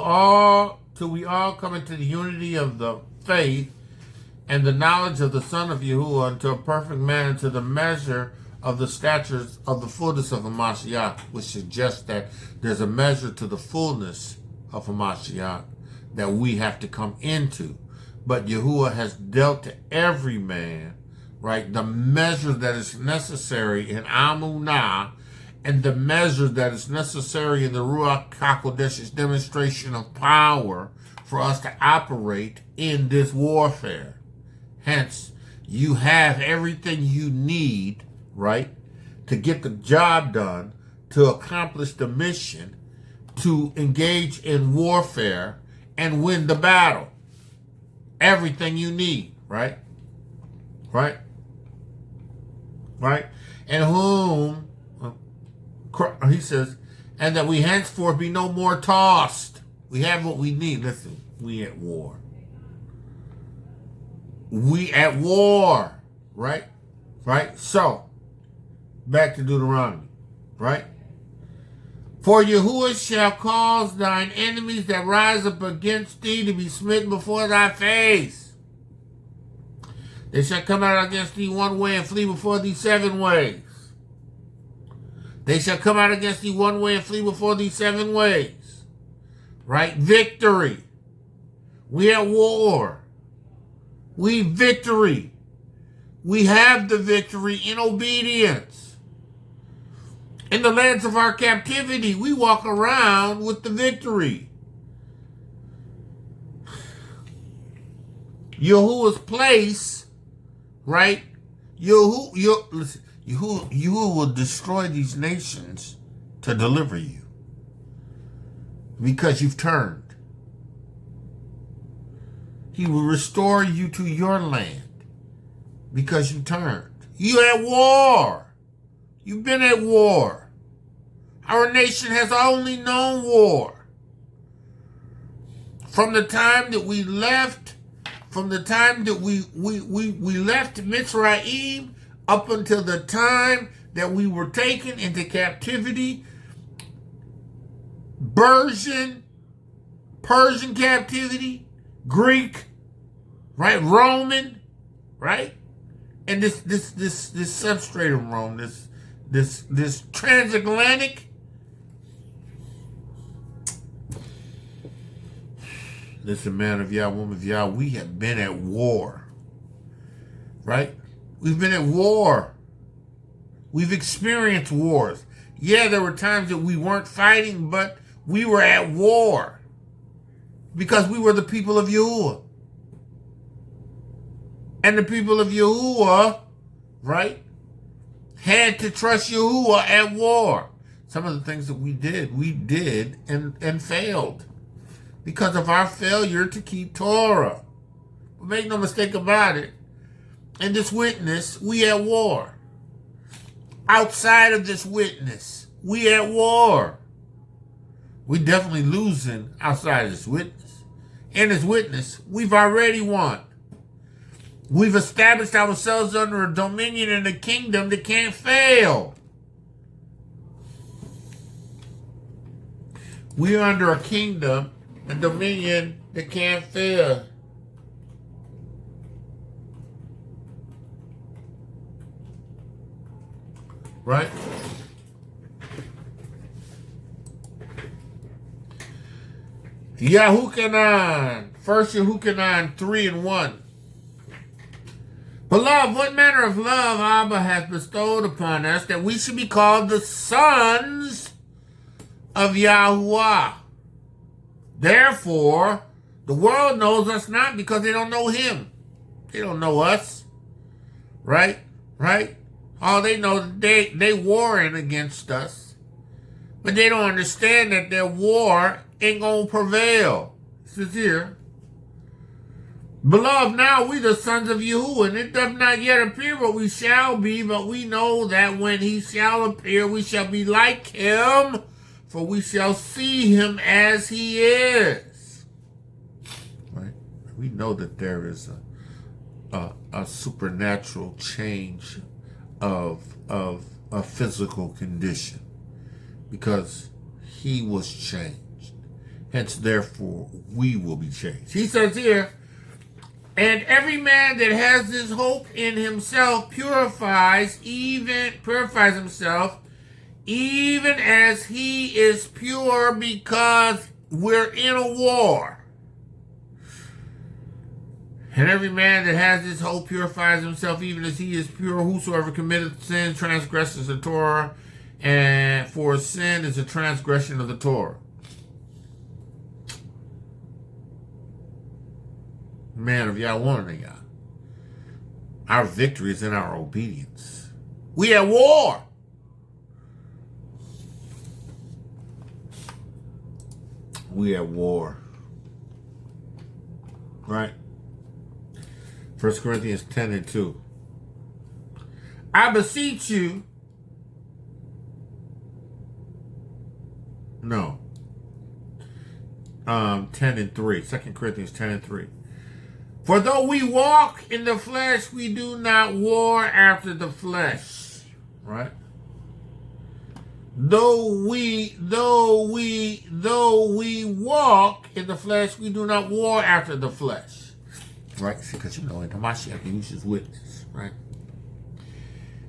we all come into the unity of the faith and the knowledge of the Son of Yahuwah, unto a perfect man, into the measure of the statures of the fullness of Hamashiach, which suggests that there's a measure to the fullness of Hamashiach that we have to come into. But Yahuwah has dealt to every man, right, the measure that is necessary in Amunah, and the measure that is necessary in the Ruach HaKodesh's demonstration of power for us to operate in this warfare. Hence, you have everything you need, right, to get the job done, to accomplish the mission, to engage in warfare and win the battle. Everything you need, right? Right? Right? And whom, he says, and that we henceforth be no more tossed. We have what we need. Listen, we at war. We at war, right? Right? So, back to Deuteronomy, right? For Yahuwah shall cause thine enemies that rise up against thee to be smitten before thy face. They shall come out against thee one way and flee before thee 7 ways. They shall come out against thee one way and flee before thee 7 ways. Right? Victory. We at war. We victory. We have the victory in obedience. In the lands of our captivity, we walk around with the victory. Yahuwah's place, right? Yahuwah will destroy these nations to deliver you because you've turned. He will restore you to your land because you turned. You at war. You've been at war. Our nation has only known war. From the time that we left, we left Mitzrayim up until the time that we were taken into captivity, Persian captivity, Greek, right, Roman, right, and this substrate of Rome, this transatlantic. Listen, man of Yah, woman of Yah, we have been at war, right? We've been at war. We've experienced wars. Yeah, there were times that we weren't fighting, but we were at war because we were the people of Yahuwah. And the people of Yahuwah, right, had to trust Yahuwah at war. Some of the things that we did and failed because of our failure to keep Torah. But make no mistake about it, in this witness, we at war. Outside of this witness, we at war. We definitely losing outside of this witness. In this witness, we've already won. We've established ourselves under a dominion and a kingdom that can't fail. We are under a kingdom and dominion that can't fail. Right? Yahukanan. 1 Yahukanan 3:1. Beloved, what manner of love Abba hath bestowed upon us, that we should be called the sons of Yahuwah. Therefore, the world knows us not because they don't know him. They don't know us. Right? Right? All they know is they warring against us. But they don't understand that their war ain't going to prevail. It says here, beloved, now we the sons of Yahuwah, and it does not yet appear what we shall be, but we know that when he shall appear, we shall be like him, for we shall see him as he is. Right? We know that there is a supernatural change of a physical condition, because he was changed. Hence, therefore, we will be changed. He says here, and every man that has this hope in himself purifies himself, even as he is pure, because we're in a war. And every man that has this hope purifies himself, even as he is pure. Whosoever committeth sin transgresses the Torah, and for sin is a transgression of the Torah. Man of Yahuwah, our victory is in our obedience. We at war. We at war. Right? 1 Corinthians 10 and 2. I beseech you. No. 10 and 3. 2 Corinthians 10 and 3. For though we walk in the flesh, we do not war after the flesh. Right? Though we walk in the flesh, we do not war after the flesh. Right? Because in the Mashiach, he uses witness. Right?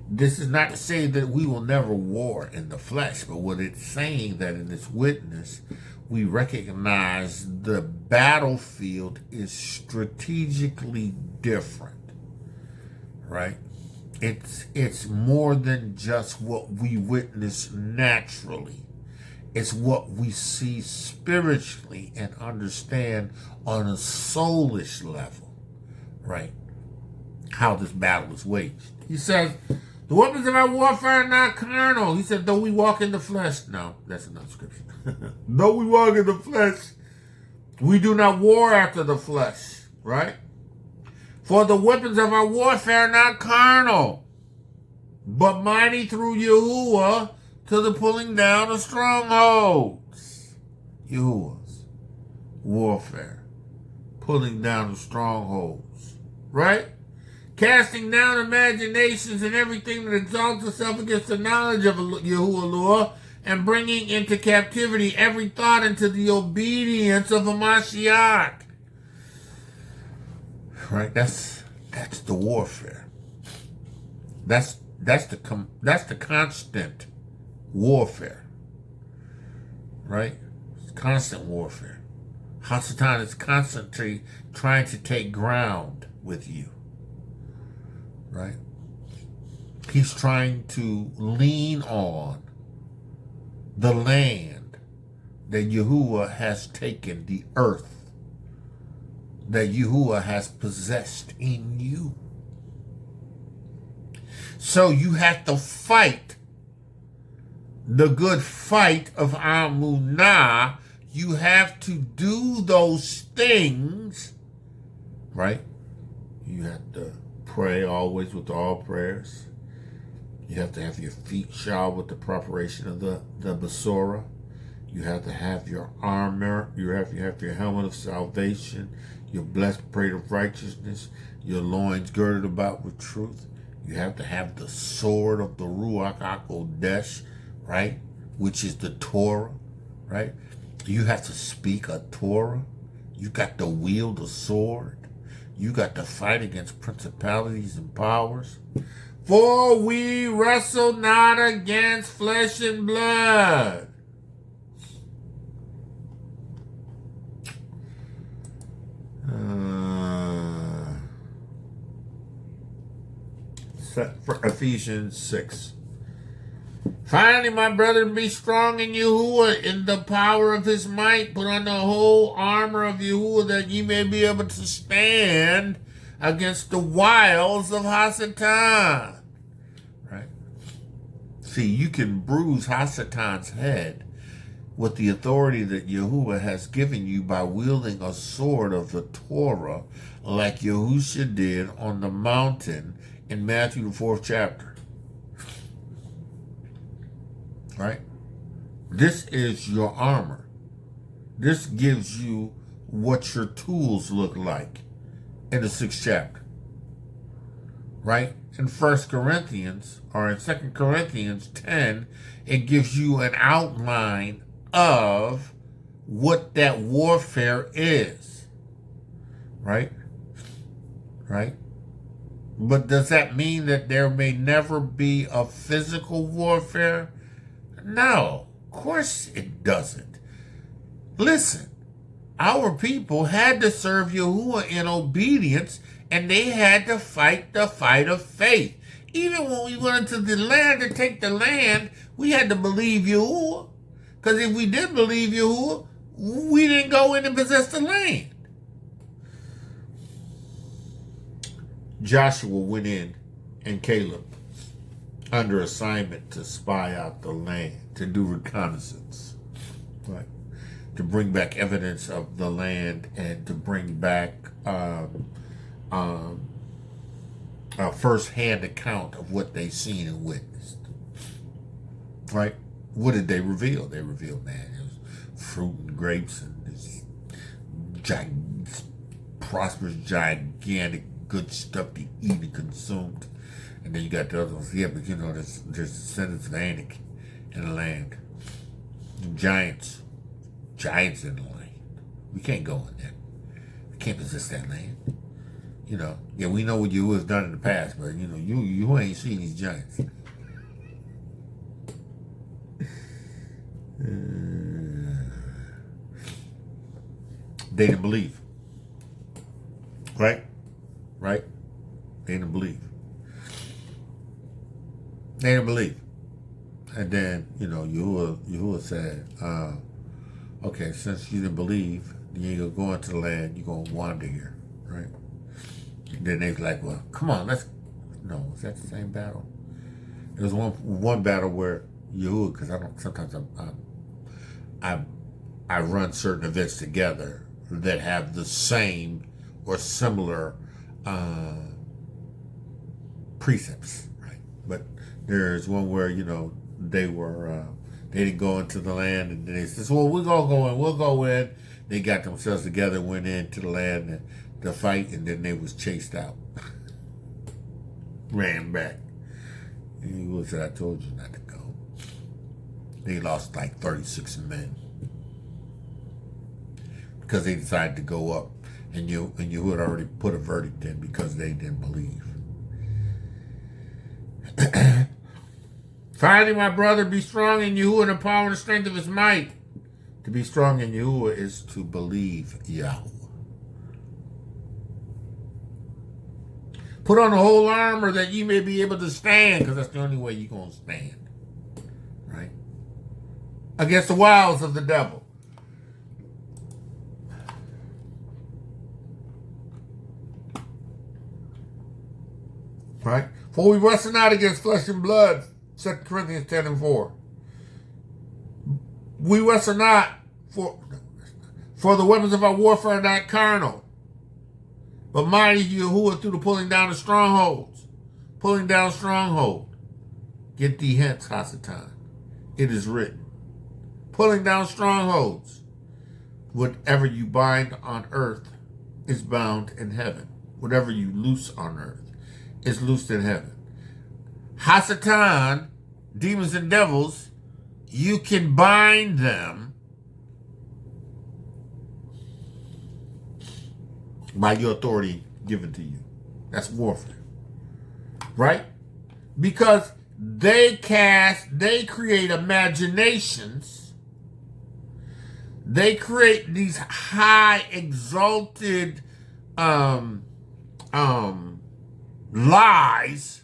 This is not to say that we will never war in the flesh, but what it's saying that in this witness, we recognize the battlefield is strategically different, right? It's more than just what we witness naturally. It's what we see spiritually and understand on a soulish level, right? How this battle is waged. He says, the weapons of our warfare are not carnal. He said, though we walk in the flesh. No, that's another scripture. Though we walk in the flesh, we do not war after the flesh, right? For the weapons of our warfare are not carnal, but mighty through Yahuwah to the pulling down of strongholds. Yahuwah's warfare, pulling down the strongholds, right? Casting down imaginations and everything that exalts itself against the knowledge of Yahuwah, and bringing into captivity every thought into the obedience of a Mashiach. Right? That's the warfare. That's the constant warfare. Right? It's constant warfare. Hasatan is constantly trying to take ground with you. Right? He's trying to lean on the land that Yahuwah has taken, the earth that Yahuwah has possessed in you. So you have to fight the good fight of Amunah. You have to do those things, right? You have to pray always with all prayers. You have to have your feet shod with the preparation of the Besorah. You have to have your armor. You have your helmet of salvation, your blessed plate of righteousness, your loins girded about with truth. You have to have the sword of the Ruach HaKodesh, right? Which is the Torah, right? You have to speak a Torah. You got to wield a sword. You got to fight against principalities and powers. For we wrestle not against flesh and blood. Ephesians 6. Finally, my brethren, be strong in Yahuwah, in the power of his might. Put on the whole armor of Yahuwah, that ye may be able to stand against the wiles of Hasatan. Right? See, you can bruise Hasatan's head with the authority that Yahuwah has given you by wielding a sword of the Torah like Yahusha did on the mountain in Matthew the 4th chapter. Right? This is your armor. This gives you what your tools look like in the 6th chapter. Right? In 1 Corinthians, or in 2 Corinthians 10, it gives you an outline of what that warfare is. Right? Right? But does that mean that there may never be a physical warfare? No, of course it doesn't. Listen, our people had to serve Yahuwah in obedience, and they had to fight the fight of faith. Even when we went into the land to take the land, we had to believe Yahuwah. Because if we didn't believe Yahuwah, we didn't go in and possess the land. Joshua went in, and Caleb, under assignment to spy out the land, to do reconnaissance, right? To bring back evidence of the land and to bring back a first-hand account of what they seen and witnessed, right? What did they reveal? They revealed, man, it was fruit and grapes and this prosperous, gigantic, good stuff to eat and consumed. And then you got the other ones. Yeah, but you know, there's descendants of Anak in the land. Giants in the land. We can't go in there. We can't possess that land. You know, yeah, we know what you have done in the past, but you know, you ain't seen these giants. They didn't believe. Right? Right? They didn't believe. They didn't believe. And then, you know, Yahuwah said, okay, since you didn't believe, you ain't gonna go into the land, you're gonna wander here, right? And then they was like, well, come on, let's, no, was that the same battle? There was one battle where Yahuwah, because sometimes I run certain events together that have the same or similar precepts, right? But there's one where, you know, they didn't go into the land, and they said, well, we'll go in. They got themselves together, went into the land to fight, and then they was chased out. Ran back. And he said, I told you not to go. They lost like 36 men because they decided to go up, and you had already put a verdict in because they didn't believe. Finally, my brother, be strong in Yahuwah and the power and the strength of his might. To be strong in Yahuwah is to believe Yahweh. Put on the whole armor that you may be able to stand, because that's the only way you're going to stand. Right? Against the wiles of the devil. Right? For we wrestle not against flesh and blood, 2 Corinthians 10 and 4. We wrestle not for the weapons of our warfare are not carnal, but mighty Yahuwah through the pulling down of strongholds. Pulling down stronghold. Get thee hence, Hasatan. It is written. Pulling down strongholds. Whatever you bind on earth is bound in heaven. Whatever you loose on earth is loosed in heaven. Hasatan, demons and devils, you can bind them by your authority given to you. That's warfare. Right? Because they create imaginations. They create these high exalted lies,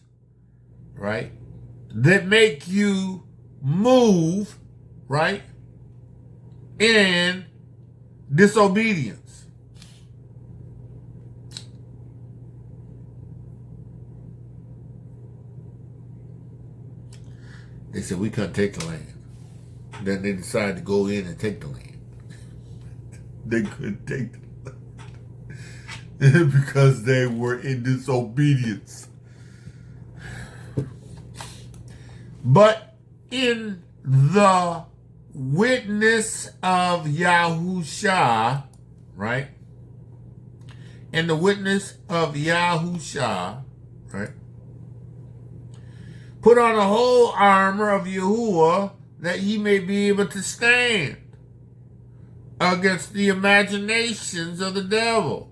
right, that make you move, right, in disobedience. They said, we couldn't take the land. Then they decided to go in and take the land. They couldn't take the land because they were in disobedience. But in the witness of Yahusha, right? In the witness of Yahusha, right? Put on the whole armor of Yahuah that ye may be able to stand against the imaginations of the devil,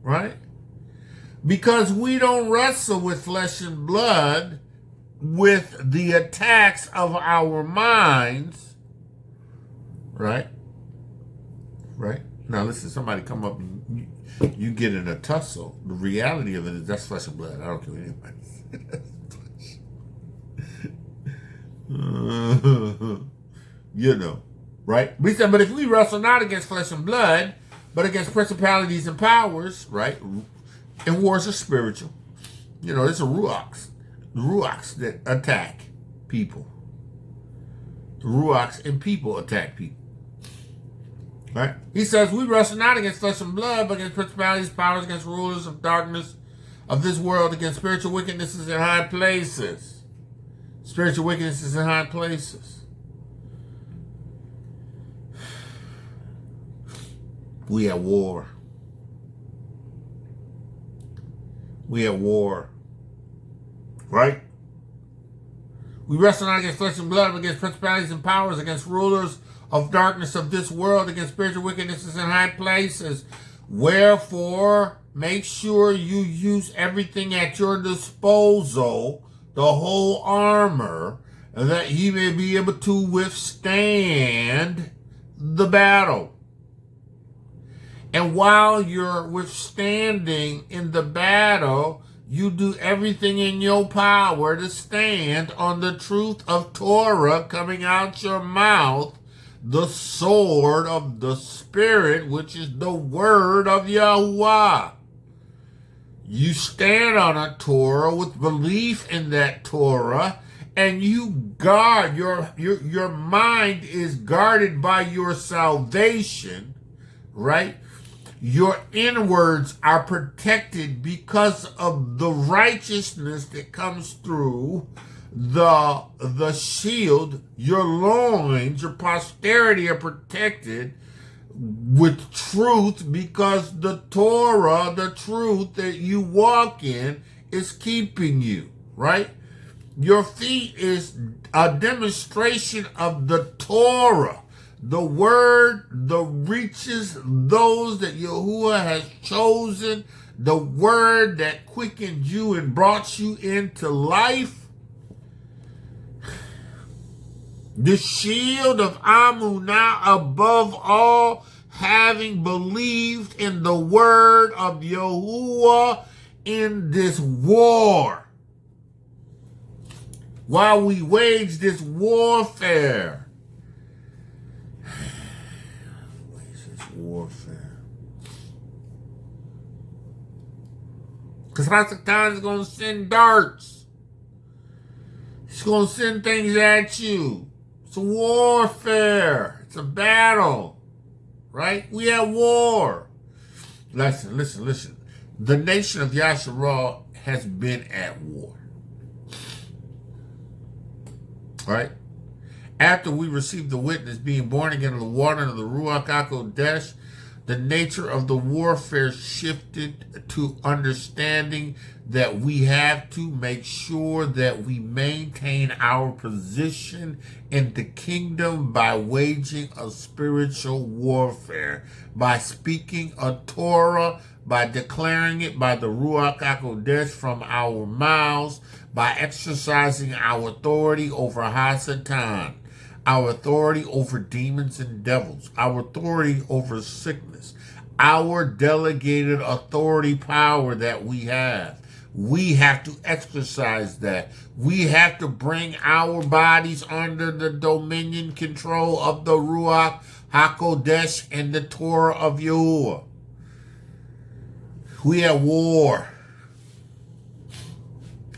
right? Because we don't wrestle with flesh and blood, with the attacks of our minds, right? Right? Now listen, somebody come up and you get in a tussle. The reality of it is that's flesh and blood. I don't care what anybody says. You know, right? We said, but if we wrestle not against flesh and blood, but against principalities and powers, right? And wars are spiritual. You know, it's a Ruachs. The Ruachs that attack people. The Ruachs and people attack people. Right? He says, we wrestle not against flesh and blood, but against principalities, powers, against rulers of darkness of this world, against spiritual wickednesses in high places. Spiritual wickednesses in high places. We at war. We at war. Right? We wrestle not against flesh and blood, but against principalities and powers, against rulers of darkness of this world, against spiritual wickednesses in high places. Wherefore, make sure you use everything at your disposal, the whole armor, that ye may be able to withstand the battle. And while you're withstanding in the battle, you do everything in your power to stand on the truth of Torah coming out your mouth, the sword of the Spirit, which is the word of Yahuah. You stand on a Torah with belief in that Torah, and you guard, your mind is guarded by your salvation, right? Your inwards are protected because of the righteousness that comes through the shield. Your loins, your posterity are protected with truth because the Torah, the truth that you walk in, is keeping you, right? Your feet is a demonstration of the Torah. The word, the reaches those that Yahuah has chosen, the word that quickened you and brought you into life. The shield of Amunah, above all, having believed in the word of Yahuah in this war. While we wage this warfare. Because Hasatan is going to send darts. He's going to send things at you. It's a warfare. It's a battle. Right? We at war. Listen. The nation of Yasharal has been at war. Right? After we received the witness, being born again of the water and of the Ruach HaKodesh, the nature of the warfare shifted to understanding that we have to make sure that we maintain our position in the kingdom by waging a spiritual warfare, by speaking a Torah, by declaring it by the Ruach HaKodesh from our mouths, by exercising our authority over Hasatan, our authority over demons and devils, our authority over sickness, our delegated authority power that we have. We have to exercise that. We have to bring our bodies under the dominion control of the Ruach HaKodesh and the Torah of Yahuah. We at war.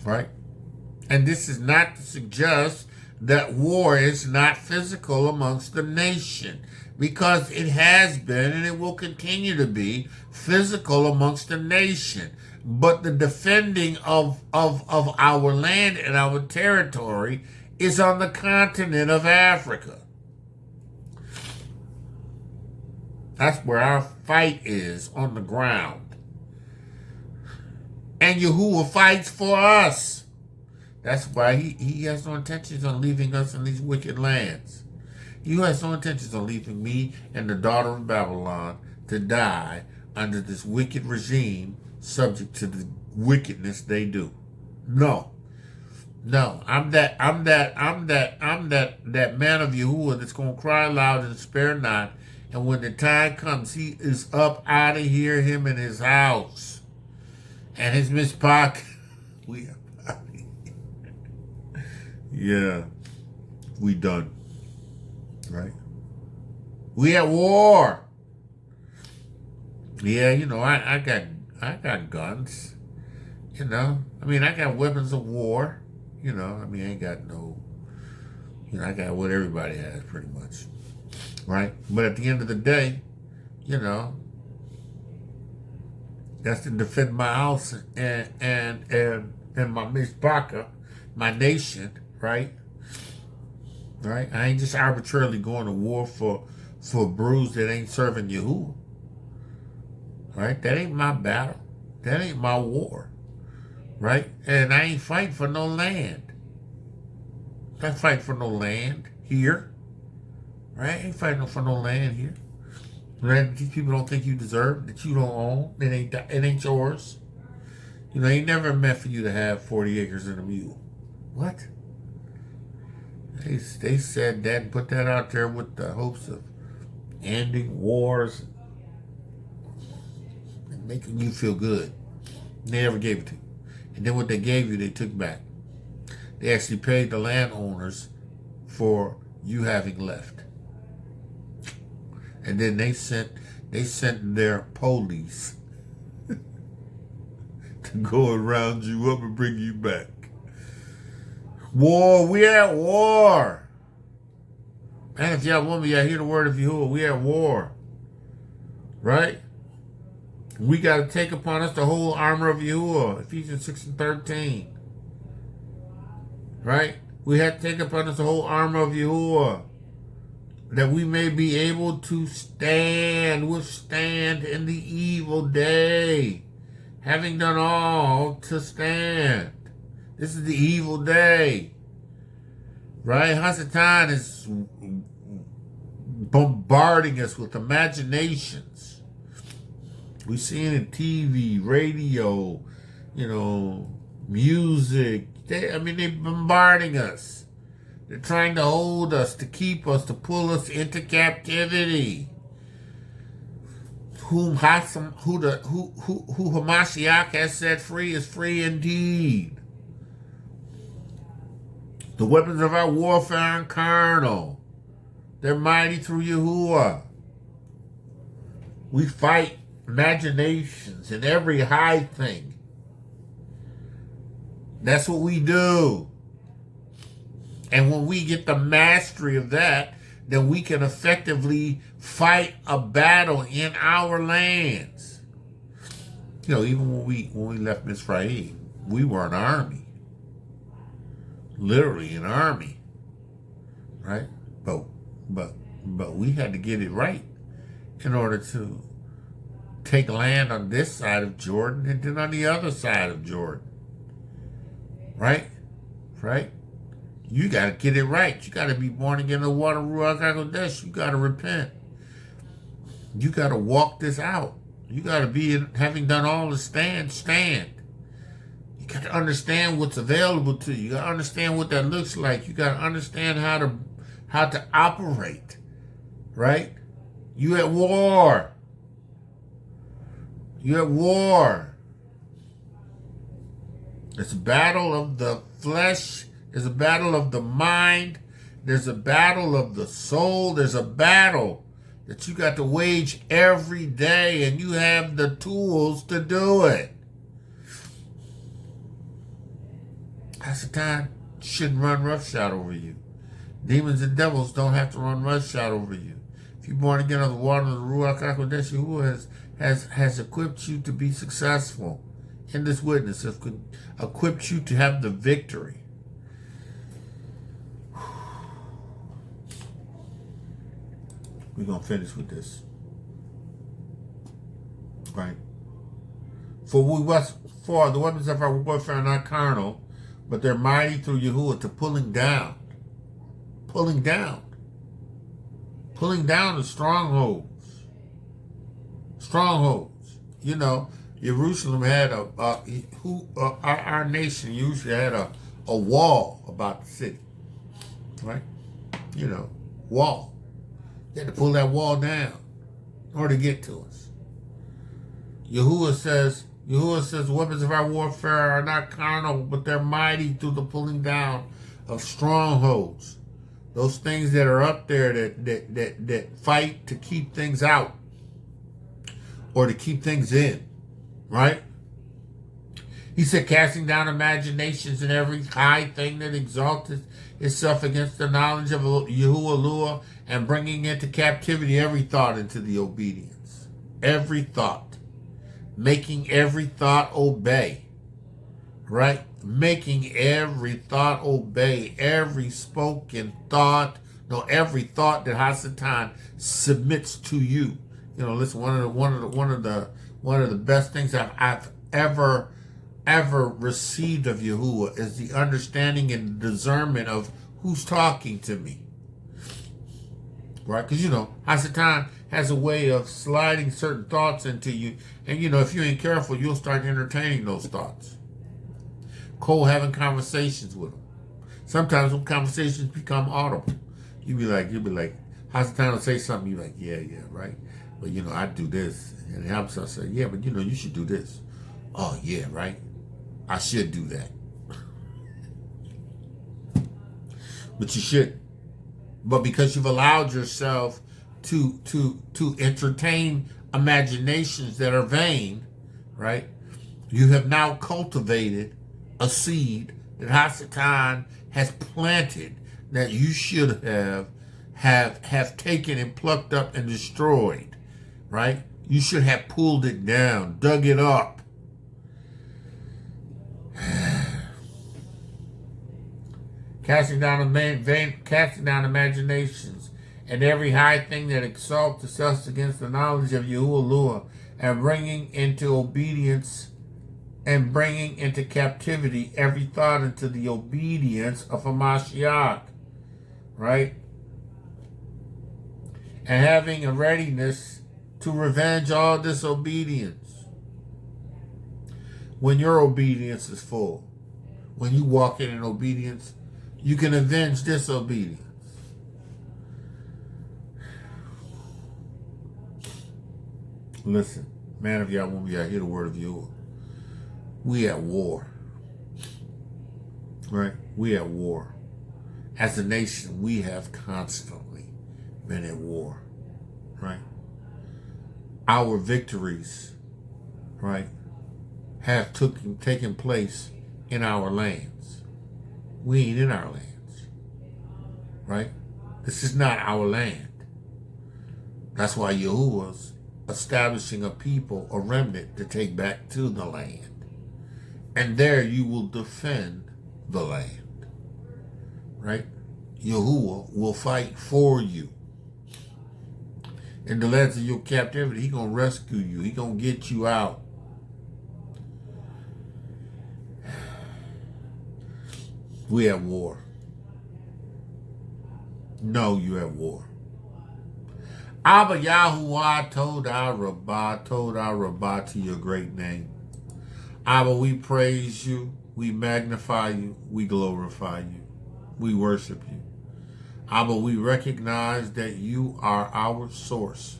Right? And this is not to suggest that war is not physical amongst the nation, because it has been and it will continue to be physical amongst the nation. But the defending of our land and our territory is on the continent of Africa. That's where our fight is, on the ground. And Yahuwah fights for us. That's why he has no intentions on leaving us in these wicked lands. He has no intentions on leaving me and the daughter of Babylon to die under this wicked regime, subject to the wickedness they do. No. I'm that man of Yahuwah that's gonna cry loud and spare not. And when the time comes, he is up out of here, him and his house. And his Miss Pock. We are out of here. Yeah. We done. Right? We at war. Yeah, I got guns. I got weapons of war. I ain't got no, I got what everybody has pretty much. Right? But at the end of the day, that's to defend my house and my mishpaka, my nation, right? Right? I ain't just arbitrarily going to war for a bruise that ain't serving Yahuwah. Right? That ain't my battle. That ain't my war. Right? And I ain't fighting for no land. I ain't fighting for no land here. Right? I ain't fighting for no land here. Right? These people don't think you deserve, that you don't own. It ain't yours. It ain't never meant for you to have 40 acres and a mule. What? They said that and put that out there with the hopes of ending wars and making you feel good. They never gave it to you. And then what they gave you, they took back. They actually paid the landowners for you having left. And then they sent their police to go and round you up and bring you back. War, we at war. And if y'all want me, y'all hear the word of Yahuwah, we at war. Right? We got to take upon us the whole armor of Yahuwah, Ephesians 6:13. Right? We have to take upon us the whole armor of Yahuwah, that we may be able to withstand in the evil day, having done all to stand. This is the evil day, right? Hasatan is bombarding us with imaginations. We see it in TV, radio, music. They're bombarding us. They're trying to hold us, to keep us, to pull us into captivity. Who Hamashiach has set free is free indeed. The weapons of our warfare are carnal. They're mighty through Yahuwah. We fight imaginations and every high thing. That's what we do. And when we get the mastery of that, then we can effectively fight a battle in our lands. Even when we left Mitzrayim, we were an army. Literally an army. Right? But we had to get it right in order to take land on this side of Jordan and then on the other side of Jordan. Right? Right? You got to get it right. You got to be born again in the water, Ruach HaKodesh. You got to repent. You got to walk this out. You got to be, having done all the stand. You got to understand what's available to you. You got to understand what that looks like. You got to understand how to operate. Right? You at war. You at war. It's a battle of the flesh. There's a battle of the mind. There's a battle of the soul. There's a battle that you got to wage every day, and you have the tools to do it. Hasatan shouldn't run roughshod over you. Demons and devils don't have to run roughshod over you. If you're born again of the water of the Ruach Yahuah has equipped you to be successful in this witness, has equipped you to have the victory. We're going to finish with this. Right? For the weapons of our warfare are not carnal, but they're mighty through Yahuah to pulling down the strongholds. You know, Jerusalem had our nation usually had a wall about the city, right? You know, wall. You had to pull that wall down in order to get to us. Yahuah says, weapons of our warfare are not carnal, but they're mighty through the pulling down of strongholds. Those things that are up there that fight to keep things out or to keep things in, right? He said, casting down imaginations and every high thing that exalteth itself against the knowledge of Yahuah, and bringing into captivity every thought into the obedience. Every thought. Making every thought obey. Right? Making every thought obey. Every spoken thought. No, every thought that Hasatan submits to you. You know, listen, one of the best things I've ever received of Yahuah is the understanding and discernment of who's talking to me. Right? Because, you know, Hasatan has a way of sliding certain thoughts into you. And, you know, if you ain't careful, you'll start entertaining those thoughts. Cole having conversations with them. Sometimes when conversations become audible, you'll be like, Hasatan will say something, you're like, yeah, right? But, you know, I do this. And Hasatan say, yeah, but, you know, you should do this. Oh, yeah, right? I should do that. But you shouldn't. But because you've allowed yourself to entertain imaginations that are vain, right? You have now cultivated a seed that Hasatan has planted that you should have taken and plucked up and destroyed, right? You should have pulled it down, dug it up. Casting down imaginations and every high thing that exalts itself against the knowledge of Yahuah, and bringing into obedience and bringing into captivity every thought into the obedience of a Mashiach, right? And having a readiness to revenge all disobedience. When your obedience is full, when you walk in obedience, you can avenge disobedience. Listen, man of Yah, when we hear the word of Yahuah, we at war. Right? We at war. As a nation, we have constantly been at war. Right? Our victories, right, have taken place in our lands. We ain't in our lands, right? This is not our land. That's why Yahuwah's establishing a people, a remnant, to take back to the land. And there you will defend the land, right? Yahuah will fight for you. In the lands of your captivity, He's going to rescue you. He's going to get you out. We at war. No, you at war. Abba Yahuah told our Rabbah to your great name. Abba, we praise you, we magnify you, we glorify you, we worship you. Abba, we recognize that you are our source.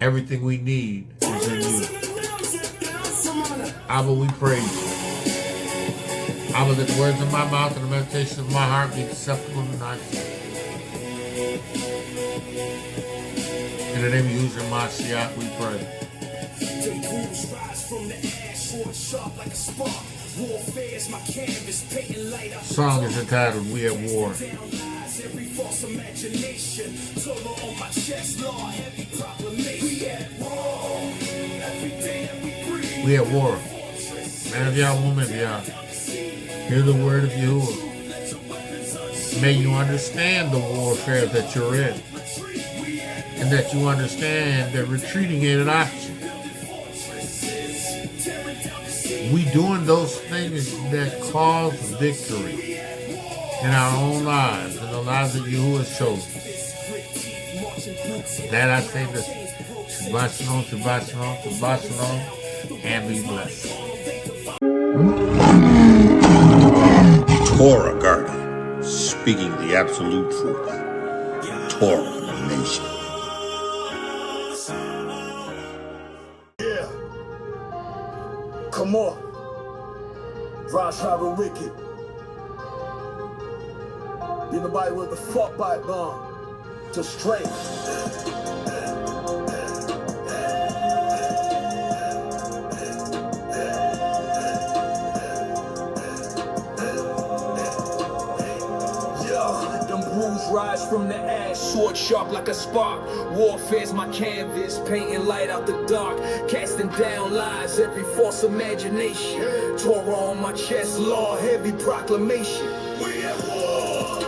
Everything we need is in you. Abba, we praise you. Abba, let the words of my mouth and the meditation of my heart be acceptable in thy sight. In the name of Yahushua Mashiach, we pray. Song is entitled, We at War. every false imagination. Torah on my chest, law, heavy proclamation. We at war. Every day that we breathe. We at war. Man of Yah, woman of Yah, hear the word of Yahuwah. May you understand the warfare that you're in, and that you understand that retreating ain't an option. We doing those things that cause victory in our own lives, in the lives that Yahuwah has chosen. That I say this. Shabbat shalom, Shabbat shalom, Shabbat shalom, and be blessed. Torah Garden, speaking the absolute truth. Torah Nation. Yeah. Come on. Rosh Haba Wicked. Be nobody with the fuck by it bomb. To straight. Rise from the ash, sword sharp like a spark. Warfare's my canvas, painting light out the dark. Casting down lies, every false imagination. Torah on my chest, law, heavy proclamation. We at war.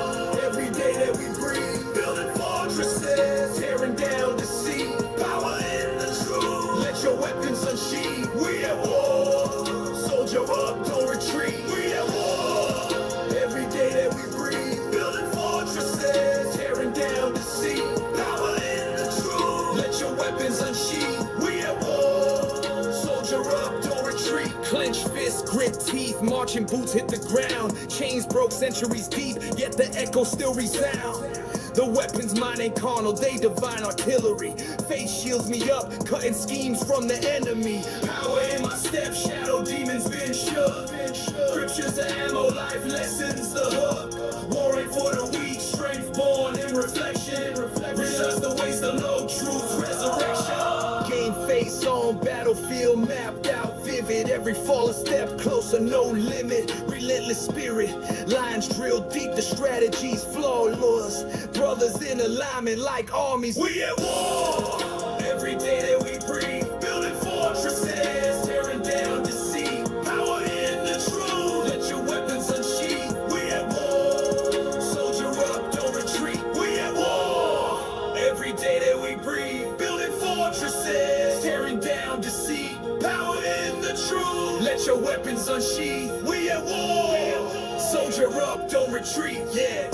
Every day that we breathe, building fortresses, tearing down deceit. Power in the truth. Let your weapons unsheathe. We at war. Soldier up, don't retreat. We at war. Every day that we breathe, building fortresses, tearing down deceit. Power in the truth. Let your weapons unsheathe. We at war. Soldier up, don't retreat. Clenched fists, grit teeth, marching boots hit the ground. Chains broke centuries deep, yet the echo still resound. The weapons mine ain't carnal, they divine artillery. Faith shields me up, cutting schemes from the enemy. Power in my step, shadow demons been shook. Scriptures the ammo, life lessons the hook. Warring for the weak, strength born in reflection. Realize the ways the low, truth, resurrection. Game face on battlefield, mapped out vivid. Every fallen step closer, no limit. Relentless spirit, lines drilled deep, the strategies flawless. Brothers in alignment like armies. We at war. Every day that we breathe, building fortresses, tearing down deceit. Power in the truth. Let your weapons unsheathe. We at war. Soldier up, don't retreat. We at war. Every day that we breathe, building fortresses, tearing down deceit. Power in the truth. Let your weapons unsheathe. We at war. Soldier up, don't retreat. Yeah.